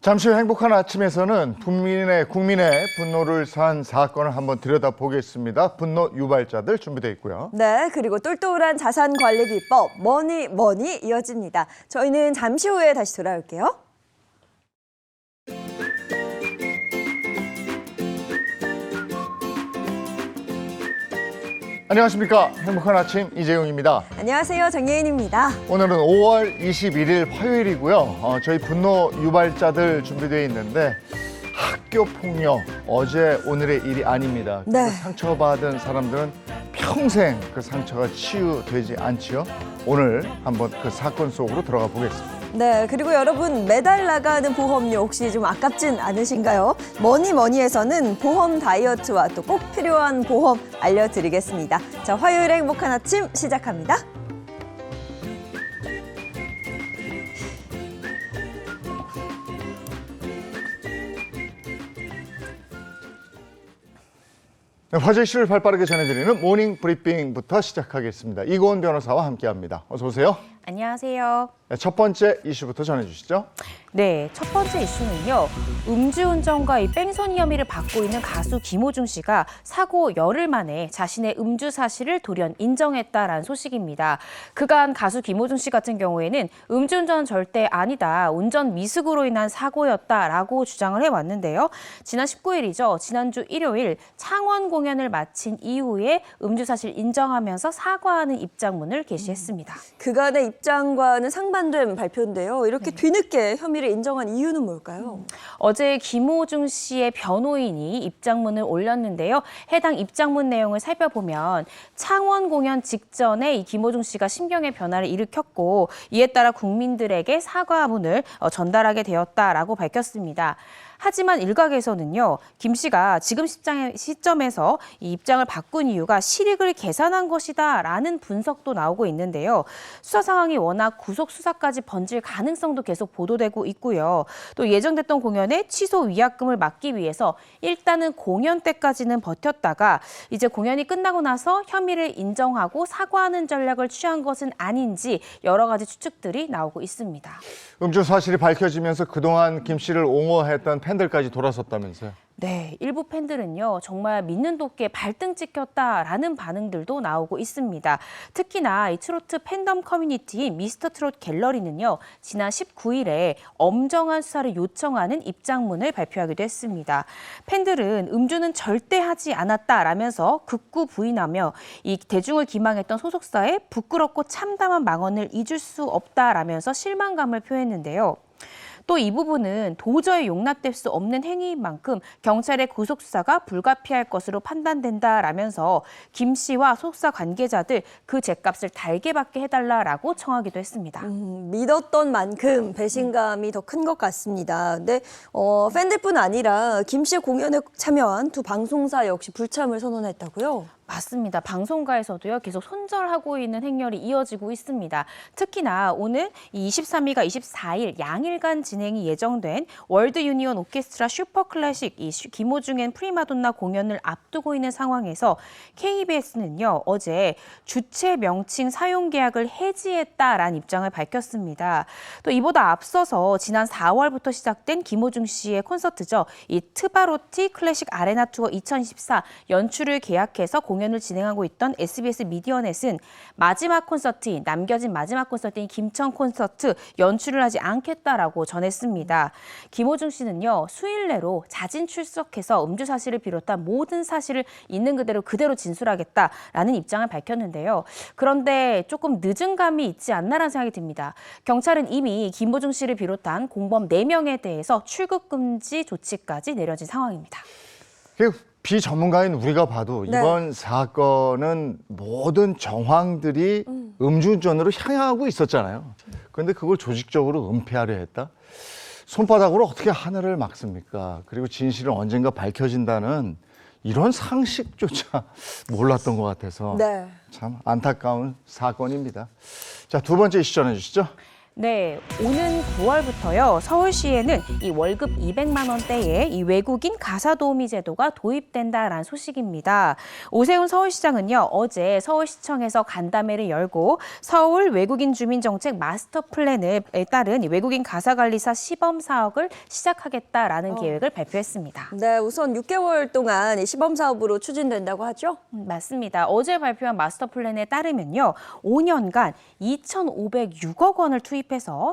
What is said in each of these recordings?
잠시 후 행복한 아침에서는 국민의 분노를 산 사건을 한번 들여다보겠습니다. 분노 유발자들 준비되어 있고요. 네, 그리고 똘똘한 자산 관리 비법 머니 이어집니다. 저희는 잠시 후에 다시 돌아올게요. 안녕하십니까. 행복한 아침 이재용입니다. 안녕하세요, 정예인입니다. 오늘은 5월 21일 화요일이고요. 저희 분노 유발자들 준비되어 있는데 학교 폭력 어제 오늘의 일이 아닙니다. 네. 상처받은 사람들은 평생 그 상처가 치유되지 않지요. 오늘 한번 그 사건 속으로 들어가 보겠습니다. 네, 그리고 여러분 매달 나가는 보험료 혹시 좀 아깝진 않으신가요? 머니에서는 보험 다이어트와 또 꼭 필요한 보험 알려드리겠습니다. 자, 화요일 행복한 아침 시작합니다. 네, 화제 이슈를 발빠르게 전해드리는 모닝 브리핑부터 시작하겠습니다. 이고은 변호사와 함께합니다. 어서 오세요. 안녕하세요. 네, 첫 번째 이슈부터 전해주시죠. 네, 첫 번째 이슈는요. 음주운전과 이 뺑소니 혐의를 받고 있는 가수 김호중 씨가 사고 열흘 만에 자신의 음주 사실을 돌연 인정했다라는 소식입니다. 그간 가수 김호중 씨 같은 경우에는 음주운전은 절대 아니다, 운전 미숙으로 인한 사고였다라고 주장을 해왔는데요. 지난 19일이죠. 지난주 일요일 창원 공연을 마친 이후에 음주 사실 인정하면서 사과하는 입장문을 게시했습니다. 그간의 입장과는 상반된 발표인데요. 이렇게 뒤늦게 혐의를 인정한 이유는 뭘까요? 어제 김호중 씨의 변호인이 입장문을 올렸는데요. 해당 입장문 내용을 살펴보면 창원 공연 직전에 이 김호중 씨가 심경의 변화를 일으켰고 이에 따라 국민들에게 사과문을 전달하게 되었다라고 밝혔습니다. 하지만 일각에서는요, 김 씨가 지금 시점에서 이 입장을 바꾼 이유가 실익을 계산한 것이다라는 분석도 나오고 있는데요. 수사 상황이 워낙 구속 수사까지 번질 가능성도 계속 보도되고 있고요. 또 예정됐던 공연의 취소 위약금을 막기 위해서 일단은 공연 때까지는 버텼다가 이제 공연이 끝나고 나서 혐의를 인정하고 사과하는 전략을 취한 것은 아닌지 여러 가지 추측들이 나오고 있습니다. 음주 사실이 밝혀지면서 그동안 김 씨를 옹호했던 팬들까지 돌아섰다면서요? 네, 일부 팬들은요, 정말 믿는 도끼에 발등 찍혔다라는 반응들도 나오고 있습니다. 특히나 이 트로트 팬덤 커뮤니티인 미스터 트롯 갤러리는요, 지난 19일에 엄정한 수사를 요청하는 입장문을 발표하기도 했습니다. 팬들은 음주는 절대 하지 않았다라면서 극구 부인하며 이 대중을 기망했던 소속사의 부끄럽고 참담한 망언을 잊을 수 없다라면서 실망감을 표했는데요. 또 이 부분은 도저히 용납될 수 없는 행위인 만큼 경찰의 구속 수사가 불가피할 것으로 판단된다라면서 김 씨와 소속사 관계자들 그 죗값을 달게 받게 해달라라고 청하기도 했습니다. 믿었던 만큼 배신감이 더 큰 것 같습니다. 근데 팬들뿐 아니라 김 씨의 공연에 참여한 두 방송사 역시 불참을 선언했다고요? 맞습니다. 방송가에서도요, 계속 손절하고 있는 행렬이 이어지고 있습니다. 특히나 오늘 23일과 24일 양일간 진행이 예정된 월드 유니온 오케스트라 슈퍼 클래식 김호중 앤 프리마돈나 공연을 앞두고 있는 상황에서 KBS는요, 어제 주최 명칭 사용 계약을 해지했다라는 입장을 밝혔습니다. 또 이보다 앞서서 지난 4월부터 시작된 김호중 씨의 콘서트죠. 이 트바로티 클래식 아레나 투어 2024 연출을 계약해서 공연을 진행하고 있던 SBS 미디어넷은 남겨진 마지막 콘서트인 김천 콘서트 연출을 하지 않겠다라고 전했습니다. 김호중 씨는요, 수일 내로 자진 출석해서 음주 사실을 비롯한 모든 사실을 있는 그대로 진술하겠다라는 입장을 밝혔는데요. 그런데 조금 늦은 감이 있지 않나라는 생각이 듭니다. 경찰은 이미 김호중 씨를 비롯한 공범 4명에 대해서 출국 금지 조치까지 내려진 상황입니다. 비전문가인 우리가 봐도 네. 이번 사건은 모든 정황들이 음주운전으로 향하고 있었잖아요. 그런데 그걸 조직적으로 은폐하려 했다? 손바닥으로 어떻게 하늘을 막습니까? 그리고 진실은 언젠가 밝혀진다는 이런 상식조차 몰랐던 것 같아서 네. 참 안타까운 사건입니다. 자, 두 번째 이슈 전해주시죠. 네, 오는 9월부터요. 서울시에는 이 월급 200만 원대에 이 외국인 가사 도우미 제도가 도입된다라는 소식입니다. 오세훈 서울시장은요, 어제 서울시청에서 간담회를 열고 서울 외국인 주민 정책 마스터 플랜에 따른 이 외국인 가사 관리사 시범 사업을 시작하겠다라는 계획을 발표했습니다. 네, 우선 6개월 동안 이 시범 사업으로 추진된다고 하죠? 맞습니다. 어제 발표한 마스터 플랜에 따르면요. 5년간 2,506억 원을 투입해서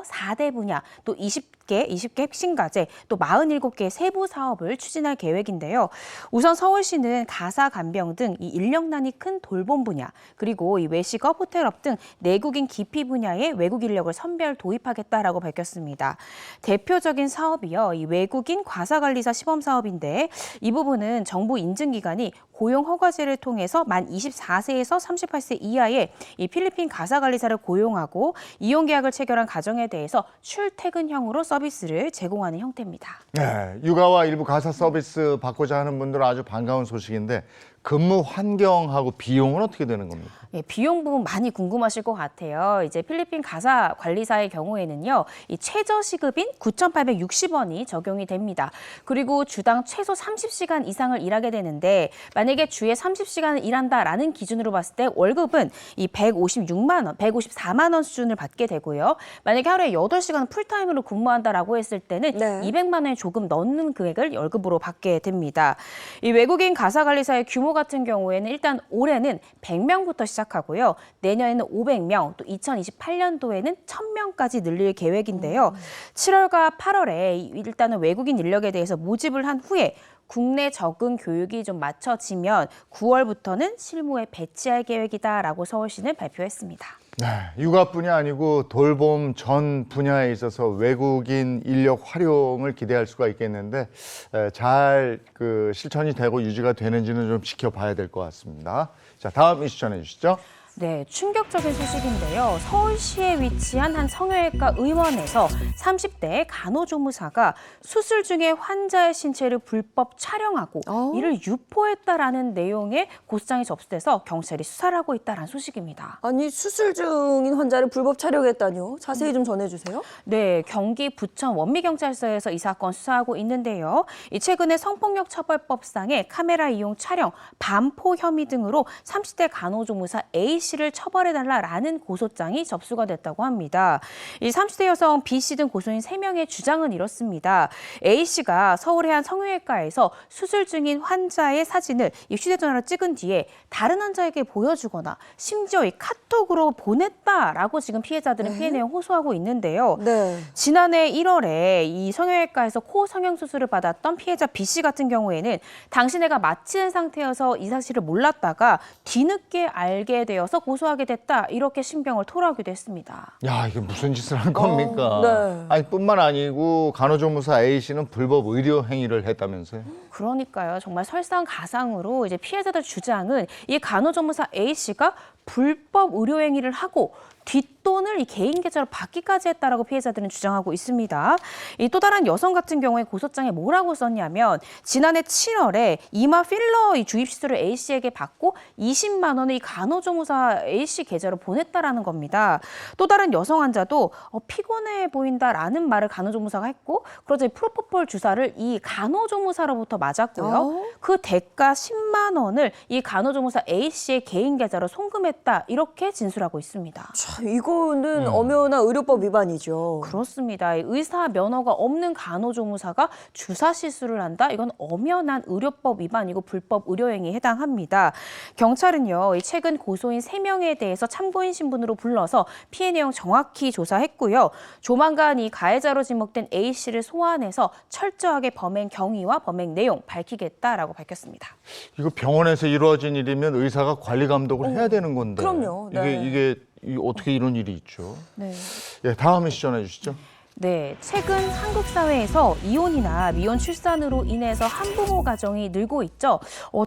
4대 분야, 또 20개 핵심 과제, 또 47개의 세부 사업을 추진할 계획인데요. 우선 서울시는 가사 간병 등 이 인력난이 큰 돌봄 분야, 그리고 이 외식업, 호텔업 등 내국인 기피 분야의 외국 인력을 선별 도입하겠다라고 밝혔습니다. 대표적인 사업이요. 이 외국인 가사관리사 시범 사업인데 이 부분은 정부 인증기관이 고용 허가제를 통해서 만 24세에서 38세 이하의 이 필리핀 가사관리사를 고용하고 이용 계약을 체결한 가정에 대해서 출퇴근형으로 서비스를 제공하는 형태입니다. 네, 육아와 일부 가사 서비스 받고자 하는 분들은 아주 반가운 소식인데 근무 환경하고 비용은 어떻게 되는 겁니까? 예, 비용 부분 많이 궁금하실 것 같아요. 이제 필리핀 가사 관리사의 경우에는요, 이 최저 시급인 9,860원이 적용이 됩니다. 그리고 주당 최소 30시간 이상을 일하게 되는데 만약에 주에 30시간을 일한다라는 기준으로 봤을 때 월급은 이 156만 원, 154만 원 수준을 받게 되고요. 만약에 하루에 8시간 풀타임으로 근무한다라고 했을 때는 네. 200만 원에 조금 넘는 금액을 월급으로 받게 됩니다. 이 외국인 가사 관리사의 규모 같은 경우에는 일단 올해는 100명부터 시작하고요. 내년에는 500명, 또 2028년도에는 1000명까지 늘릴 계획인데요. 7월과 8월에 일단은 외국인 인력에 대해서 모집을 한 후에 국내 적응 교육이 좀 맞춰지면 9월부터는 실무에 배치할 계획이다라고 서울시는 발표했습니다. 네, 육아뿐이 아니고 돌봄 전 분야에 있어서 외국인 인력 활용을 기대할 수가 있겠는데 잘 실천이 되고 유지가 되는지는 좀 지켜봐야 될 것 같습니다. 자, 다음 이슈 전해주시죠. 네, 충격적인 소식인데요. 서울시에 위치한 한 성형외과 의원에서 30대 간호조무사가 수술 중에 환자의 신체를 불법 촬영하고 이를 유포했다라는 내용의 고소장이 접수돼서 경찰이 수사를 하고 있다는 소식입니다. 아니, 수술 중인 환자를 불법 촬영했다니요? 자세히 좀 전해주세요. 네, 경기 부천 원미경찰서에서 이 사건 수사하고 있는데요. 최근에 성폭력처벌법상의 카메라 이용 촬영, 반포 혐의 등으로 30대 간호조무사 A씨를 처벌해달라라는 고소장이 접수가 됐다고 합니다. 이 30대 여성 B씨 등 고소인 3명의 주장은 이렇습니다. A씨가 서울의 한 성형외과에서 수술 중인 환자의 사진을 이 휴대전화로 찍은 뒤에 다른 환자에게 보여주거나 심지어 이 카톡으로 보냈다라고 지금 피해자들은 피해 내용 호소하고 있는데요. 네. 지난해 1월에 이 성형외과에서 코 성형 수술을 받았던 피해자 B씨 같은 경우에는 당신애가 마취된 상태여서 이 사실을 몰랐다가 뒤늦게 알게 되어서 고소하게 됐다. 이렇게 신병을 토로하기도 했습니다. 야, 이게 무슨 짓을 한 겁니까? 네. 아니, 뿐만 아니고 간호조무사 A씨는 불법 의료 행위를 했다면서요? 그러니까요. 정말 설상가상으로 이제 피해자들 주장은 이 간호조무사 A씨가 불법 의료 행위를 하고 뒷돈을 이 개인 계좌로 받기까지 했다라고 피해자들은 주장하고 있습니다. 이 또 다른 여성 같은 경우에 고소장에 뭐라고 썼냐면 지난해 7월에 이마 필러 이 주입 시술을 A씨에게 받고 20만 원을 이 간호조무사 A씨 계좌로 보냈다라는 겁니다. 또 다른 여성 환자도 피곤해 보인다라는 말을 간호조무사가 했고 그러자 프로포폴 주사를 이 간호조무사로부터 맞았고요. 그 대가 10만 원을 이 간호조무사 A씨의 개인 계좌로 송금했다. 이렇게 진술하고 있습니다. 이거는 엄연한 의료법 위반이죠. 그렇습니다. 의사 면허가 없는 간호조무사가 주사 시술을 한다? 이건 엄연한 의료법 위반이고 불법 의료행위에 해당합니다. 경찰은요, 최근 고소인 3명에 대해서 참고인 신분으로 불러서 피해 내용 정확히 조사했고요. 조만간 이 가해자로 지목된 A씨를 소환해서 철저하게 범행 경위와 범행 내용 밝히겠다라고 밝혔습니다. 이거 병원에서 이루어진 일이면 의사가 관리 감독을 해야 되는 건데. 그럼요. 네. 이게 어떻게 이런 일이 있죠? 네. 예, 다음 이슈 전해 주시죠. 네, 최근 한국 사회에서 이혼이나 미혼 출산으로 인해서 한부모 가정이 늘고 있죠.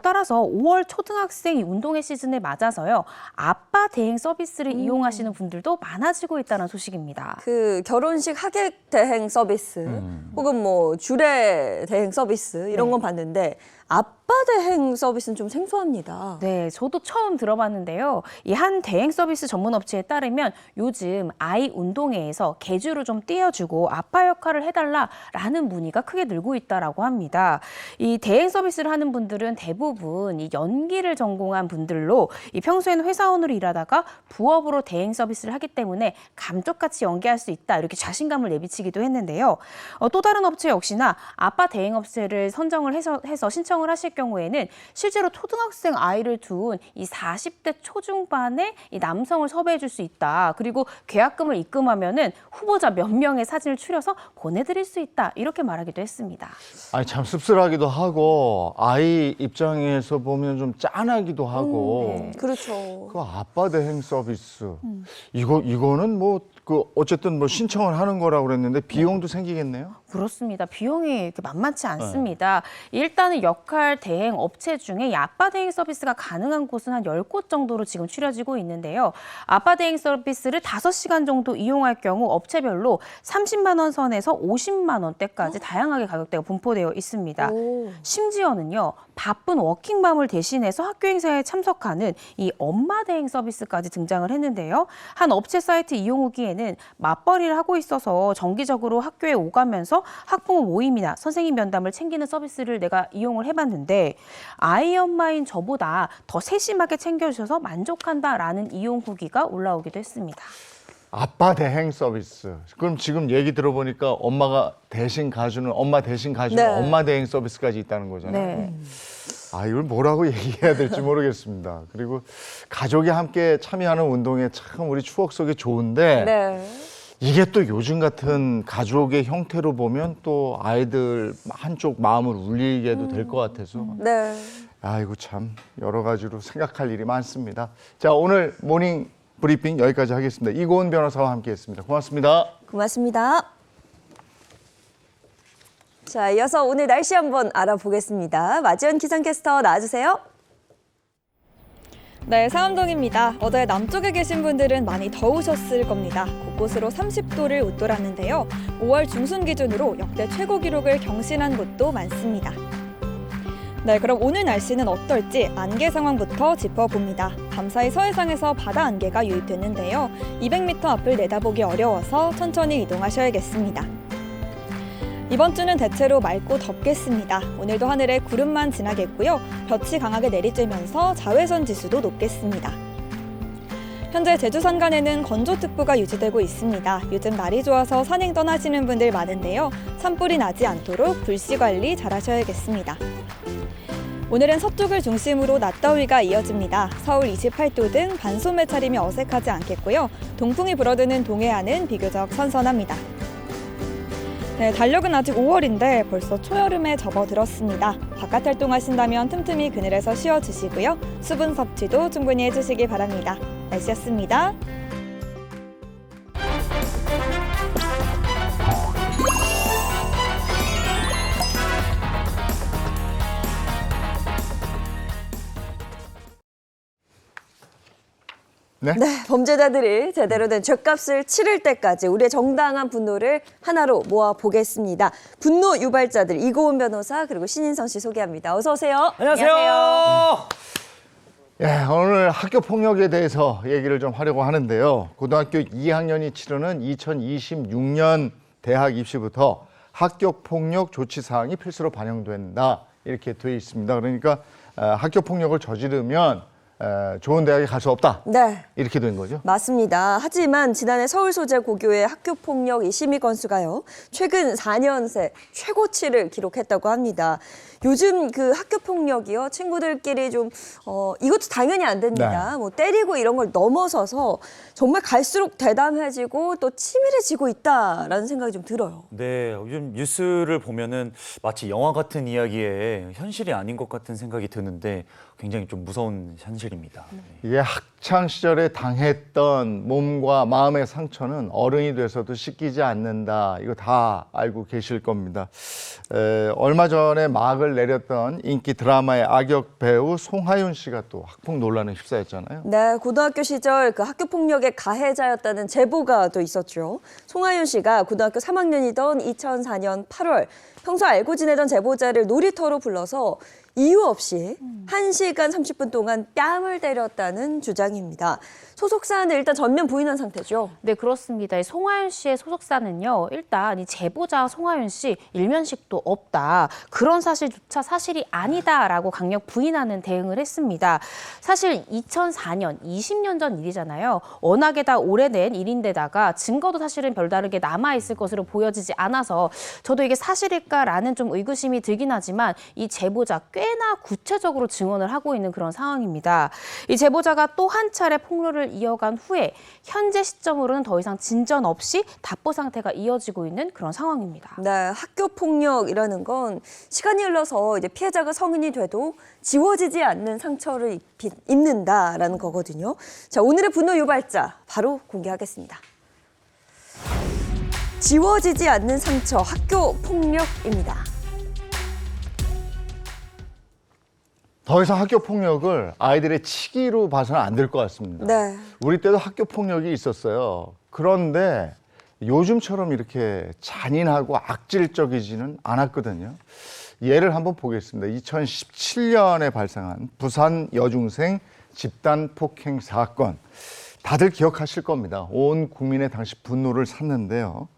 따라서 5월 초등학생 운동회 시즌을 맞아서요. 아빠 대행 서비스를 이용하시는 분들도 많아지고 있다는 소식입니다. 그 결혼식 하객 대행 서비스 혹은 뭐 주례 대행 서비스 이런 건 봤는데 아빠 대행 서비스는 좀 생소합니다. 네, 저도 처음 들어봤는데요. 이 한 대행 서비스 전문 업체에 따르면 요즘 아이 운동회에서 개주를 좀 띄워주고 아빠 역할을 해달라라는 문의가 크게 늘고 있다라고 합니다. 이 대행 서비스를 하는 분들은 대부분 이 연기를 전공한 분들로 이 평소에는 회사원으로 일하다가 부업으로 대행 서비스를 하기 때문에 감쪽같이 연기할 수 있다 이렇게 자신감을 내비치기도 했는데요. 또 다른 업체 역시나 아빠 대행 업체를 선정을 해서 신청을 하실 경우에는 실제로 초등학생 아이를 둔 이 40대 초중반의 이 남성을 섭외해 줄 수 있다. 그리고 계약금을 입금하면은 후보자 몇 명의 사진을 추려서 보내드릴 수 있다. 이렇게 말하기도 했습니다. 아니 참 씁쓸하기도 하고 아이 입장에서 보면 좀 짠하기도 하고 네. 그렇죠. 그 아빠 대행 서비스 이거는 뭐 그 어쨌든 뭐 신청을 하는 거라고 그랬는데 비용도 생기겠네요. 그렇습니다. 비용이 이렇게 만만치 않습니다. 일단은 역할 대행 업체 중에 이 아빠 대행 서비스가 가능한 곳은 한 10곳 정도로 지금 추려지고 있는데요. 아빠 대행 서비스를 5시간 정도 이용할 경우 업체별로 30만 원 선에서 50만 원대까지 다양하게 가격대가 분포되어 있습니다. 오. 심지어는요. 바쁜 워킹맘을 대신해서 학교 행사에 참석하는 이 엄마 대행 서비스까지 등장을 했는데요. 한 업체 사이트 이용 후기에는 맞벌이를 하고 있어서 정기적으로 학교에 오가면서 학부모 모임이나 선생님 면담을 챙기는 서비스를 내가 이용을 해봤는데 아이 엄마인 저보다 더 세심하게 챙겨주셔서 만족한다라는 이용 후기가 올라오기도 했습니다. 아빠 대행 서비스. 그럼 지금 얘기 들어보니까 엄마 대신 가주는 네. 엄마 대행 서비스까지 있다는 거잖아요. 네. 아, 이걸 뭐라고 얘기해야 될지 모르겠습니다. 그리고 가족이 함께 참여하는 운동에 참 우리 추억 속에 좋은데 네. 이게 또 요즘 같은 가족의 형태로 보면 또 아이들 한쪽 마음을 울리게도 될 것 같아서 네. 아이고 참 여러 가지로 생각할 일이 많습니다. 자, 오늘 모닝 브리핑 여기까지 하겠습니다. 이고은 변호사와 함께했습니다. 고맙습니다. 고맙습니다. 자, 이어서 오늘 날씨 한번 알아보겠습니다. 마지원 기상캐스터 나와주세요. 네, 상암동입니다. 어제 남쪽에 계신 분들은 많이 더우셨을 겁니다. 곳곳으로 30도를 웃돌았는데요. 5월 중순 기준으로 역대 최고 기록을 경신한 곳도 많습니다. 네, 그럼 오늘 날씨는 어떨지 안개 상황부터 짚어봅니다. 밤사이 서해상에서 바다 안개가 유입됐는데요. 200m 앞을 내다보기 어려워서 천천히 이동하셔야겠습니다. 이번 주는 대체로 맑고 덥겠습니다. 오늘도 하늘에 구름만 지나겠고요. 볕이 강하게 내리쬐면서 자외선 지수도 높겠습니다. 현재 제주 산간에는 건조특보가 유지되고 있습니다. 요즘 날이 좋아서 산행 떠나시는 분들 많은데요. 산불이 나지 않도록 불씨 관리 잘 하셔야겠습니다. 오늘은 서쪽을 중심으로 낮더위가 이어집니다. 서울 28도 등 반소매 차림이 어색하지 않겠고요. 동풍이 불어드는 동해안은 비교적 선선합니다. 네, 달력은 아직 5월인데 벌써 초여름에 접어들었습니다. 바깥 활동하신다면 틈틈이 그늘에서 쉬어주시고요. 수분 섭취도 충분히 해주시기 바랍니다. 날씨였습니다. 네? 네, 범죄자들이 제대로 된 죗값을 치를 때까지 우리의 정당한 분노를 하나로 모아보겠습니다. 분노 유발자들 이고은 변호사 그리고 신인선 씨 소개합니다. 어서 오세요. 안녕하세요. 예, 오늘 학교 폭력에 대해서 얘기를 좀 하려고 하는데요. 고등학교 2학년이 치르는 2026년 대학 입시부터 학교 폭력 조치 사항이 필수로 반영된다 이렇게 돼 있습니다. 그러니까 학교 폭력을 저지르면 좋은 대학에 갈 수 없다. 네. 이렇게 된 거죠. 맞습니다. 하지만 지난해 서울 소재 고교의 학교 폭력 이 심의 건수가요. 최근 4년 새 최고치를 기록했다고 합니다. 요즘 그 학교 폭력이요. 친구들끼리 좀 이것도 당연히 안 됩니다. 네. 뭐 때리고 이런 걸 넘어서서 정말 갈수록 대담해지고 또 치밀해지고 있다라는 생각이 좀 들어요. 네, 요즘 뉴스를 보면은 마치 영화 같은 이야기에 현실이 아닌 것 같은 생각이 드는데 굉장히 좀 무서운 현실입니다. 이게 학창 시절에 당했던 몸과 마음의 상처는 어른이 돼서도 씻기지 않는다. 이거 다 알고 계실 겁니다. 얼마 전에 막을 내렸던 인기 드라마의 악역 배우 송하윤 씨가 또 학폭 논란에 휩싸였잖아요. 네, 고등학교 시절 그 학교 폭력의 가해자였다는 제보가 또 있었죠. 송하윤 씨가 고등학교 3학년이던 2004년 8월 평소 알고 지내던 제보자를 놀이터로 불러서 이유 없이 1시간 30분 동안 뺨을 때렸다는 주장입니다. 소속사는 일단 전면 부인한 상태죠. 네, 그렇습니다. 이 송하윤 씨의 소속사는요, 일단 이 제보자 송하윤 씨 일면식도 없다. 그런 사실조차 사실이 아니다라고 강력 부인하는 대응을 했습니다. 사실 2004년, 20년 전 일이잖아요. 워낙에 다 오래된 일인데다가 증거도 사실은 별다르게 남아있을 것으로 보여지지 않아서 저도 이게 사실일까라는 좀 의구심이 들긴 하지만 이 제보자 꽤나 구체적으로 증언을 하고 있는 그런 상황입니다. 이 제보자가 또 한 차례 폭로를 이어간 후에 현재 시점으로는 더 이상 진전 없이 답보 상태가 이어지고 있는 그런 상황입니다. 네, 학교 폭력이라는 건 시간이 흘러서 이제 피해자가 성인이 돼도 지워지지 않는 상처를 입는다라는 거거든요. 자, 오늘의 분노 유발자 바로 공개하겠습니다. 지워지지 않는 상처, 학교 폭력입니다. 더 이상 학교 폭력을 아이들의 치기로 봐서는 안 될 것 같습니다. 네. 우리 때도 학교 폭력이 있었어요. 그런데 요즘처럼 이렇게 잔인하고 악질적이지는 않았거든요. 예를 한번 보겠습니다. 2017년에 발생한 부산 여중생 집단 폭행 사건. 다들 기억하실 겁니다. 온 국민의 당시 분노를 샀는데요.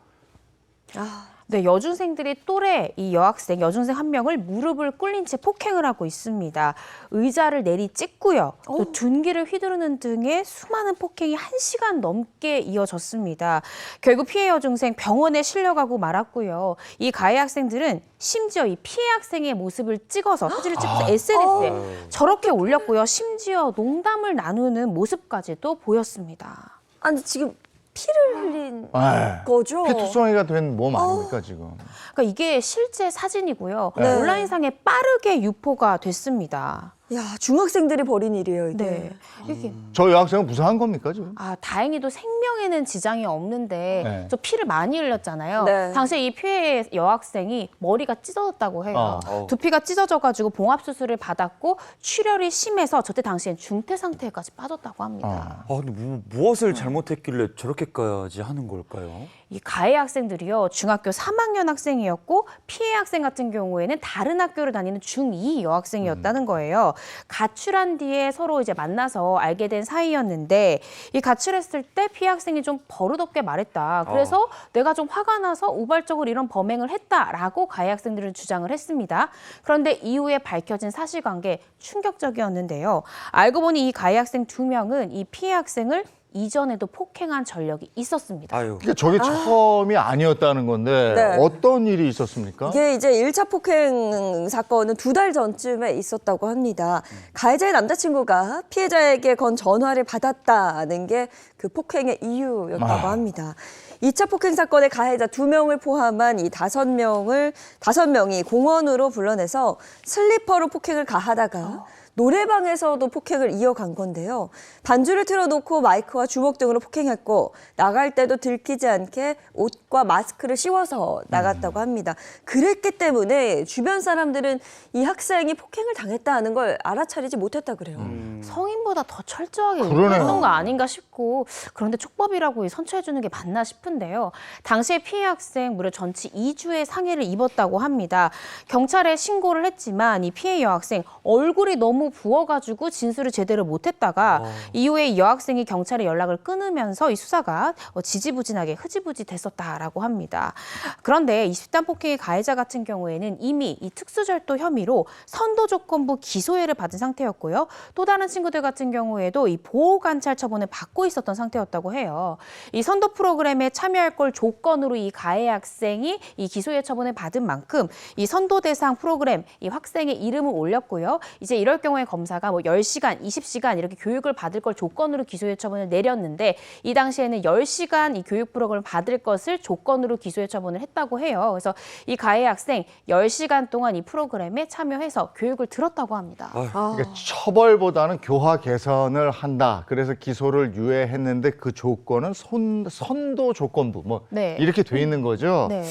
네, 여중생들이 또래 이 여중생 한 명을 무릎을 꿇린 채 폭행을 하고 있습니다. 의자를 내리 찢고요. 또 둔기를 휘두르는 등의 수많은 폭행이 1시간 넘게 이어졌습니다. 결국 피해 여중생 병원에 실려가고 말았고요. 이 가해 학생들은 심지어 이 피해 학생의 모습을 찍어서 사진을 찍어서 SNS에 저렇게 올렸고요. 심지어 농담을 나누는 모습까지도 보였습니다. 아니 지금 피를 흘린 아, 거죠? 피투성이가 된 몸 아닙니까 지금? 그러니까 이게 실제 사진이고요. 네. 온라인상에 빠르게 유포가 됐습니다. 야, 중학생들이 벌인 일이에요, 이게. 네. 이렇게 저 여학생은 무사한 겁니까 지금? 다행히도 생명에는 지장이 없는데 네. 저 피를 많이 흘렸잖아요. 네. 당시에 이 피해 여학생이 머리가 찢어졌다고 해요. 어. 두피가 찢어져가지고 봉합 수술을 받았고 출혈이 심해서 저때 당시엔 중태 상태까지 빠졌다고 합니다. 근데 무엇을 잘못했길래 저렇게까지 하는 걸까요? 이 가해 학생들이요, 중학교 3학년 학생이었고 피해 학생 같은 경우에는 다른 학교를 다니는 중2 여학생이었다는 거예요. 가출한 뒤에 서로 이제 만나서 알게 된 사이였는데 이 가출했을 때 피해 학생이 좀 버릇없게 말했다. 그래서 내가 좀 화가 나서 우발적으로 이런 범행을 했다라고 가해 학생들은 주장을 했습니다. 그런데 이후에 밝혀진 사실관계 충격적이었는데요. 알고 보니 이 가해 학생 2명은 이 피해 학생을 이전에도 폭행한 전력이 있었습니다. 아유. 그러니까 저게 처음이 아니었다는 건데 네. 어떤 일이 있었습니까? 이게 이제 1차 폭행 사건은 2달 전쯤에 있었다고 합니다. 가해자의 남자친구가 피해자에게 건 전화를 받았다는 게 그 폭행의 이유였다고 합니다. 2차 폭행 사건의 가해자 2명을 포함한 이 5명이 공원으로 불러내서 슬리퍼로 폭행을 가하다가 노래방에서도 폭행을 이어간 건데요. 반주를 틀어놓고 마이크와 주먹 등으로 폭행했고 나갈 때도 들키지 않게 옷과 마스크를 씌워서 나갔다고 합니다. 그랬기 때문에 주변 사람들은 이 학생이 폭행을 당했다는 걸 알아차리지 못했다 그래요. 성인보다 더 철저하게 그러네요. 했던 거 아닌가 싶고 그런데 촉법이라고 선처해 주는 게 맞나 싶은데요. 당시에 피해 학생 무려 전치 2주의 상해를 입었다고 합니다. 경찰에 신고를 했지만 이 피해 여학생 얼굴이 너무 부어가지고 진술을 제대로 못했다가 이후에 이 여학생이 경찰에 연락을 끊으면서 이 수사가 지지부진하게 흐지부지 됐었다라고 합니다. 그런데 이 집단 폭행의 가해자 같은 경우에는 이미 이 특수절도 혐의로 선도조건부 기소유예를 받은 상태였고요. 또 다른 친구들 같은 경우에도 이 보호관찰 처분을 받고 있었던 상태였다고 해요. 이 선도 프로그램에 참여할 걸 조건으로 이 가해 학생이 이 기소유예 처분을 받은 만큼 이 선도 대상 프로그램 이 학생의 이름을 올렸고요. 이제 이럴 경우에 검사가 뭐 10시간, 20시간 이렇게 교육을 받을 걸 조건으로 기소유예 처분을 내렸는데 이 당시에는 10시간 이 교육 프로그램을 받을 것을 조건으로 기소유예 처분을 했다고 해요. 그래서 이 가해 학생 10시간 동안 이 프로그램에 참여해서 교육을 들었다고 합니다. 그러니까 처벌보다는 교화 개선을 한다. 그래서 기소를 유예했는데 그 조건은 선도 조건부 뭐 네. 이렇게 돼 있는 거죠. 네.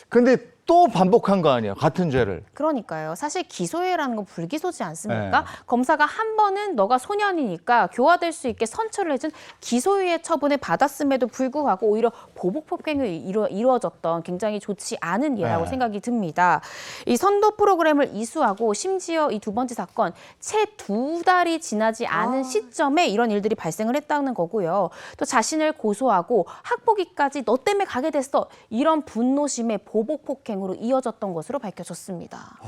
근데 또 반복한 거 아니에요. 같은 죄를. 그러니까요. 사실 기소유예라는 건 불기소지 않습니까? 네. 검사가 한 번은 너가 소년이니까 교화될 수 있게 선처를 해준 기소유예 처분을 받았음에도 불구하고 오히려 보복 폭행이 이루어졌던 굉장히 좋지 않은 예라고 네. 생각이 듭니다. 이 선도 프로그램을 이수하고 심지어 이 두 번째 사건 채 2달이 지나지 않은 시점에 이런 일들이 발생을 했다는 거고요. 또 자신을 고소하고 학폭위까지 너 때문에 가게 됐어. 이런 분노심에 보복 폭행으로 이어졌던 것으로 밝혀졌습니다.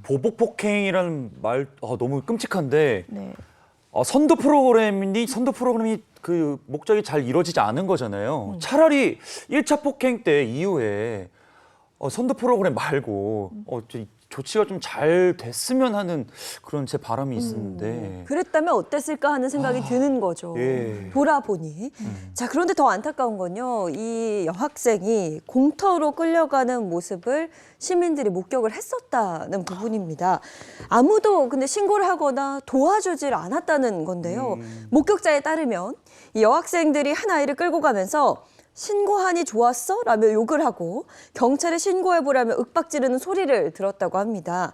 보복 폭행이라는 말 너무 끔찍한데 네. 선도 프로그램이 그 목적이 잘 이루어지지 않은 거잖아요. 차라리 1차 폭행 때 이후에 선도 프로그램 말고 조치가 좀 잘 됐으면 하는 그런 제 바람이 있는데 그랬다면 어땠을까 하는 생각이 드는 거죠. 예. 돌아보니. 자, 그런데 더 안타까운 건요. 이 여학생이 공터로 끌려가는 모습을 시민들이 목격을 했었다는 부분입니다. 아무도 근데 신고를 하거나 도와주질 않았다는 건데요. 목격자에 따르면 이 여학생들이 한 아이를 끌고 가면서 신고하니 좋았어? 라며 욕을 하고 경찰에 신고해보라며 윽박지르는 소리를 들었다고 합니다.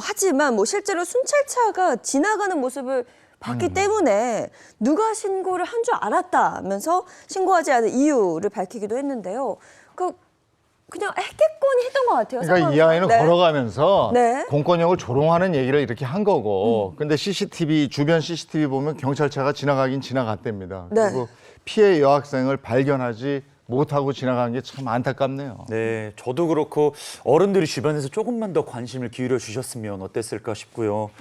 하지만 실제로 순찰차가 지나가는 모습을 봤기 때문에 누가 신고를 한 줄 알았다면서 신고하지 않은 이유를 밝히기도 했는데요. 그냥 했겠거니 했던 것 같아요. 그러니까 이 상황상. 아이는 네. 걸어가면서 네. 공권력을 조롱하는 얘기를 이렇게 한 거고, 근데 주변 CCTV 보면 경찰차가 지나가긴 지나갔답니다. 네. 그리고 피해 여학생을 발견하지 못하고 지나간 게 참 안타깝네요. 네, 저도 그렇고 어른들이 주변에서 조금만 더 관심을 기울여 주셨으면 어땠을까 싶고요.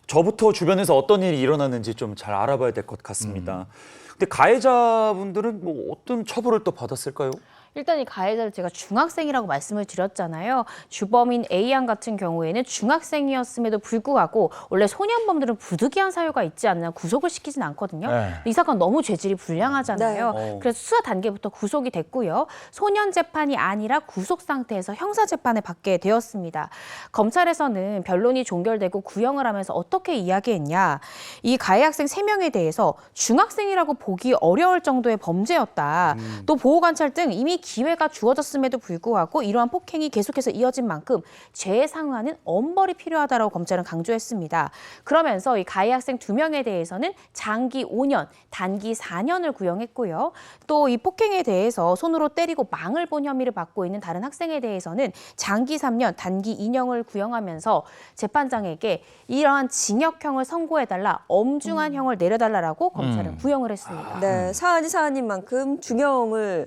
저부터 주변에서 어떤 일이 일어나는지 좀 잘 알아봐야 될 것 같습니다. 근데 가해자분들은 어떤 처벌을 또 받았을까요? 일단 이 가해자를 제가 중학생이라고 말씀을 드렸잖아요. 주범인 A양 같은 경우에는 중학생이었음에도 불구하고 원래 소년범들은 부득이한 사유가 있지 않나 구속을 시키진 않거든요. 네. 이 사건 너무 죄질이 불량하잖아요. 네. 그래서 수사 단계부터 구속이 됐고요. 소년 재판이 아니라 구속 상태에서 형사 재판을 받게 되었습니다. 검찰에서는 변론이 종결되고 구형을 하면서 어떻게 이야기했냐. 이 가해 학생 3명에 대해서 중학생이라고 보기 어려울 정도의 범죄였다. 또 보호관찰 등 이미 기회가 주어졌음에도 불구하고 이러한 폭행이 계속해서 이어진 만큼 죄의 상환은 엄벌이 필요하다고 검찰은 강조했습니다. 그러면서 이 가해 학생 2명에 대해서는 장기 5년, 단기 4년을 구형했고요. 또 이 폭행에 대해서 손으로 때리고 망을 본 혐의를 받고 있는 다른 학생에 대해서는 장기 3년, 단기 2년을 구형하면서 재판장에게 이러한 징역형을 선고해달라, 엄중한 형을 내려달라고 검찰은 구형을 했습니다. 네, 사안이 사안인 만큼 중형을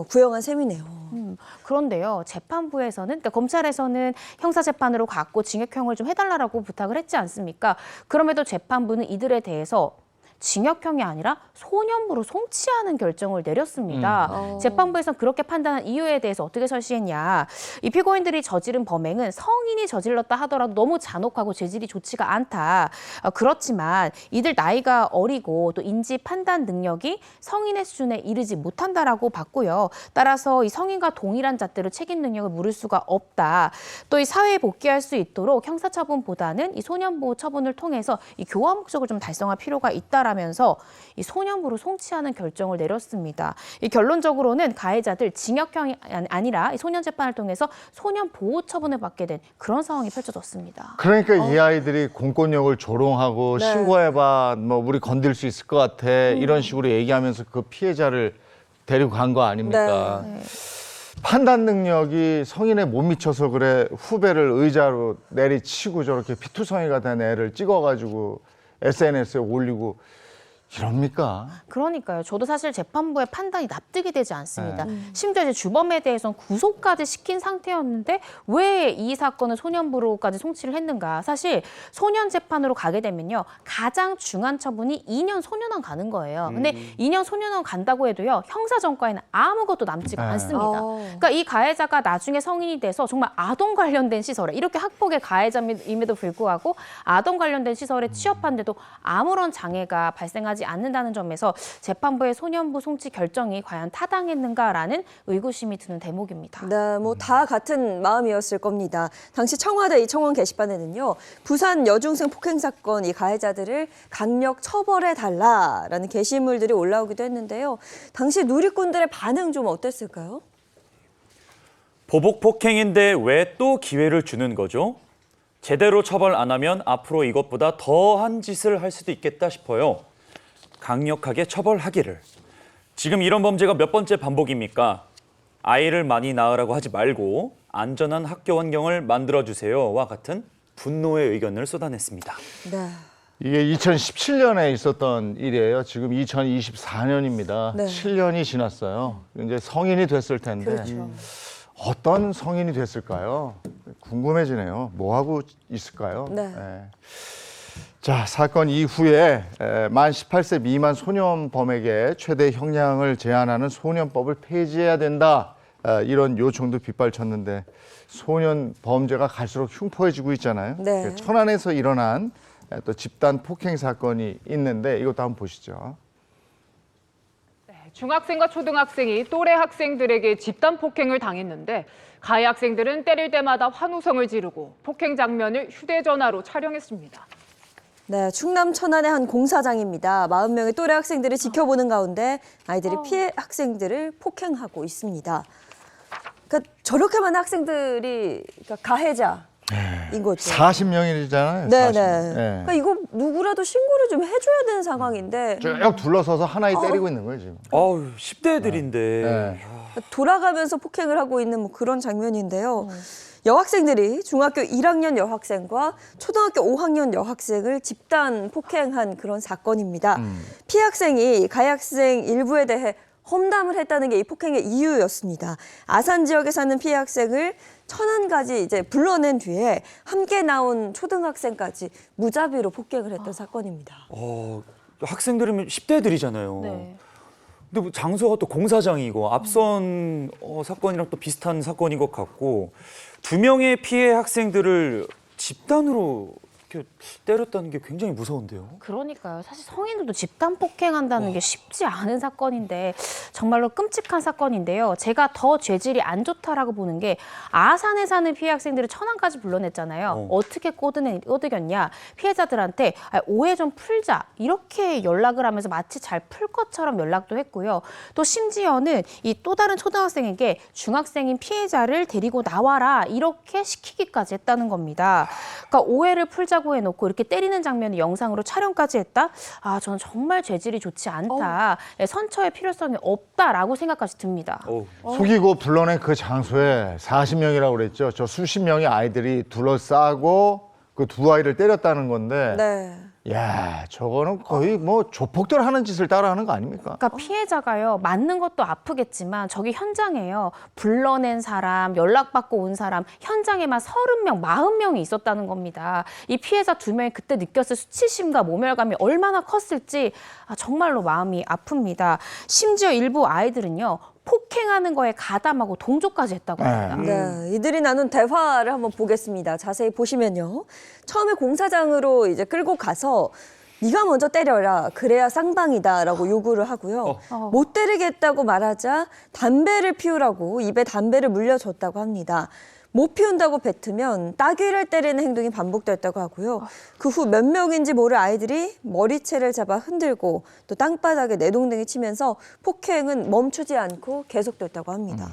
구형한 셈이네요. 그런데요, 재판부에서는, 그러니까 검찰에서는 형사재판으로 갔고 징역형을 좀 해달라고 부탁을 했지 않습니까? 그럼에도 재판부는 이들에 대해서 징역형이 아니라 소년부로 송치하는 결정을 내렸습니다. 재판부에서는 그렇게 판단한 이유에 대해서 어떻게 설시했냐. 이 피고인들이 저지른 범행은 성인이 저질렀다 하더라도 너무 잔혹하고 죄질이 좋지가 않다. 그렇지만 이들 나이가 어리고 또 인지 판단 능력이 성인의 수준에 이르지 못한다라고 봤고요. 따라서 이 성인과 동일한 잣대로 책임 능력을 물을 수가 없다. 또 이 사회에 복귀할 수 있도록 형사처분보다는 이 소년보호 처분을 통해서 이 교화 목적을 좀 달성할 필요가 있다라면서 이 소년부로 송치하는 결정을 내렸습니다. 이 결론적으로는 가해자들 징역형이 아니라 이 소년 재판을 통해서 소년 보호 처분을 받게 된 그런 상황이 펼쳐졌습니다. 그러니까 이 아이들이 공권력을 조롱하고 네. 신고해봐, 우리 건들 수 있을 것 같아, 이런 식으로 얘기하면서 그 피해자를 데리고 간 거 아닙니까? 네. 판단 능력이 성인에 못 미쳐서 그래 후배를 의자로 내리치고 저렇게 피투성이가 된 애를 찍어가지고 SNS에 올리고 이럽니까? 그러니까요. 저도 사실 재판부의 판단이 납득이 되지 않습니다. 심지어 이제 주범에 대해서는 구속까지 시킨 상태였는데 왜 이 사건을 소년부로까지 송치를 했는가? 사실 소년 재판으로 가게 되면요. 가장 중한 처분이 2년 소년원 가는 거예요. 근데 2년 소년원 간다고 해도요. 형사 전과에는 아무것도 남지가 않습니다. 그러니까 이 가해자가 나중에 성인이 돼서 정말 아동 관련된 시설에 이렇게 학폭의 가해자임에도 불구하고 아동 관련된 시설에 취업한데도 아무런 장애가 발생하지 않는다는 점에서 재판부의 소년부 송치 결정이 과연 타당했는가라는 의구심이 드는 대목입니다. 네, 다 같은 마음이었을 겁니다. 당시 청와대 이청원 게시판에는요, 부산 여중생 폭행 사건 이 가해자들을 강력 처벌해달라라는 게시물들이 올라오기도 했는데요. 당시 누리꾼들의 반응 좀 어땠을까요? 뭐, 보복 폭행인데 왜 또 기회를 주는 거죠? 제대로 처벌 안 하면 앞으로 이것보다 더한 짓을 할 수도 있겠다 싶어요. 강력하게 처벌하기를. 지금 이런 범죄가 몇 번째 반복입니까? 아이를 많이 낳으라고 하지 말고 안전한 학교 환경을 만들어주세요와 같은 분노의 의견을 쏟아냈습니다. 네. 이게 2017년에 있었던 일이에요. 지금 2024년입니다. 네. 7년이 지났어요. 이제 성인이 됐을 텐데 그렇죠. 어떤 성인이 됐을까요? 궁금해지네요. 뭐 하고 있을까요? 네. 자, 사건 이후에 만 18세 미만 소년범에게 최대 형량을 제한하는 소년법을 폐지해야 된다. 이런 요청도 빗발쳤는데 소년 범죄가 갈수록 흉포해지고 있잖아요. 네. 천안에서 일어난 또 집단 폭행 사건이 있는데 이것도 한번 보시죠. 중학생과 초등학생이 또래 학생들에게 집단 폭행을 당했는데 가해 학생들은 때릴 때마다 환호성을 지르고 폭행 장면을 휴대전화로 촬영했습니다. 네, 충남 천안의 한 공사장입니다. 40명의 또래 학생들이 지켜보는 가운데 아이들이 피해 학생들을 폭행하고 있습니다. 그러니까 저렇게 많은 학생들이 그러니까 가해자인 거죠. 40명이잖아요. 네네. 40. 네. 그러니까 이거 누구라도 신고를 좀 해줘야 되는 상황인데 쭉 둘러서서 하나씩 때리고 있는 거예요, 지금. 아우, 10대 애들인데. 네. 돌아가면서 폭행을 하고 있는 뭐 그런 장면인데요. 여학생들이 중학교 1학년 여학생과 초등학교 5학년 여학생을 집단 폭행한 그런 사건입니다. 피해 학생이 가해 학생 일부에 대해 험담을 했다는 게 이 폭행의 이유였습니다. 아산 지역에 사는 피해 학생을 천안까지 이제 불러낸 뒤에 함께 나온 초등학생까지 무자비로 폭행을 했던 사건입니다. 학생들이면 10대 애들이잖아요. 네. 근데 뭐 장소가 또 공사장이고 앞선 사건이랑 또 비슷한 사건인 것 같고 2명의 피해 학생들을 집단으로 이렇게 때렸다는 게 굉장히 무서운데요. 그러니까요. 사실 성인들도 집단 폭행한다는 게 쉽지 않은 사건인데 정말로 끔찍한 사건인데요. 제가 더 죄질이 안 좋다라고 보는 게 아산에 사는 피해 학생들을 천안까지 불러냈잖아요. 어떻게 꼬드겼냐. 피해자들한테 오해 좀 풀자 이렇게 연락을 하면서 마치 잘 풀 것처럼 연락도 했고요. 또 심지어는 이 또 다른 초등학생에게 중학생인 피해자를 데리고 나와라 이렇게 시키기까지 했다는 겁니다. 그러니까 오해를 풀자고 해놓고 이렇게 때리는 장면을 영상으로 촬영까지 했다? 아, 저는 정말 죄질이 좋지 않다. 선처의 필요성이 없다라고 생각까지 듭니다. 속이고 불러낸 그 장소에 40명이라고 그랬죠. 저 수십 명의 아이들이 둘러싸고 그 두 아이를 때렸다는 건데 네. 야, 저거는 거의 뭐 조폭들 하는 짓을 따라하는 거 아닙니까? 그러니까 피해자가요, 맞는 것도 아프겠지만 저기 현장에요, 불러낸 사람, 연락받고 온 사람, 현장에만 30명, 40명이 있었다는 겁니다. 이 피해자 2명이 그때 느꼈을 수치심과 모멸감이 얼마나 컸을지 정말로 마음이 아픕니다. 심지어 일부 아이들은요, 폭행하는 거에 가담하고 동조까지 했다고 합니다. 네, 이들이 나눈 대화를 한번 보겠습니다. 자세히 보시면요. 처음에 공사장으로 이제 끌고 가서 네가 먼저 때려라. 그래야 쌍방이다라고 요구를 하고요. 못 때리겠다고 말하자 담배를 피우라고 입에 담배를 물려줬다고 합니다. 못 피운다고 뱉으면 따귀를 때리는 행동이 반복됐다고 하고요. 그 후 몇 명인지 모를 아이들이 머리채를 잡아 흔들고 또 땅바닥에 내동댕이 치면서 폭행은 멈추지 않고 계속됐다고 합니다.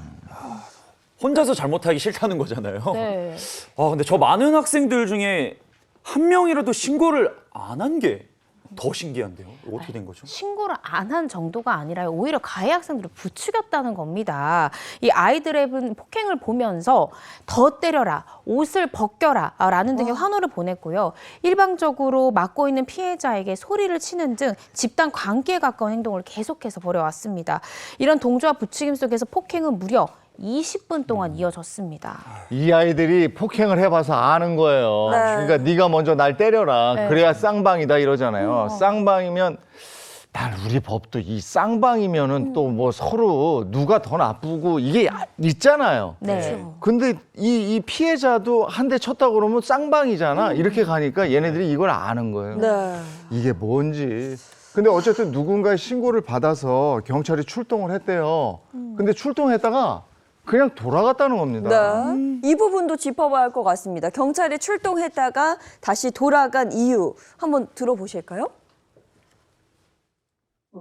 혼자서 잘못하기 싫다는 거잖아요. 네. 근데 저 많은 학생들 중에 한 명이라도 신고를 안 한 게 더 신기한데요. 어떻게 된 거죠? 신고를 안 한 정도가 아니라 오히려 가해 학생들을 부추겼다는 겁니다. 이 아이들의 폭행을 보면서 더 때려라, 옷을 벗겨라 라는 등의 환호를 보냈고요. 일방적으로 맡고 있는 피해자에게 소리를 치는 등 집단 관계에 가까운 행동을 계속해서 벌여왔습니다. 이런 동조와 부추김 속에서 폭행은 무려 20분 동안 이어졌습니다. 이 아이들이 폭행을 해봐서 아는 거예요. 네. 그러니까 네가 먼저 날 때려라. 네. 그래야 쌍방이다 이러잖아요. 쌍방이면 우리 법도 이 쌍방이면은 또 뭐 서로 누가 더 나쁘고 이게 있잖아요. 네. 근데 이 피해자도 한 대 쳤다 그러면 쌍방이잖아. 이렇게 가니까 얘네들이 이걸 아는 거예요. 네. 이게 뭔지. 근데 어쨌든 누군가의 신고를 받아서 경찰이 출동을 했대요. 근데 출동했다가 그냥 돌아갔다는 겁니다. 네. 이 부분도 짚어봐야 할 것 같습니다. 경찰이 출동했다가 다시 돌아간 이유 한번 들어보실까요?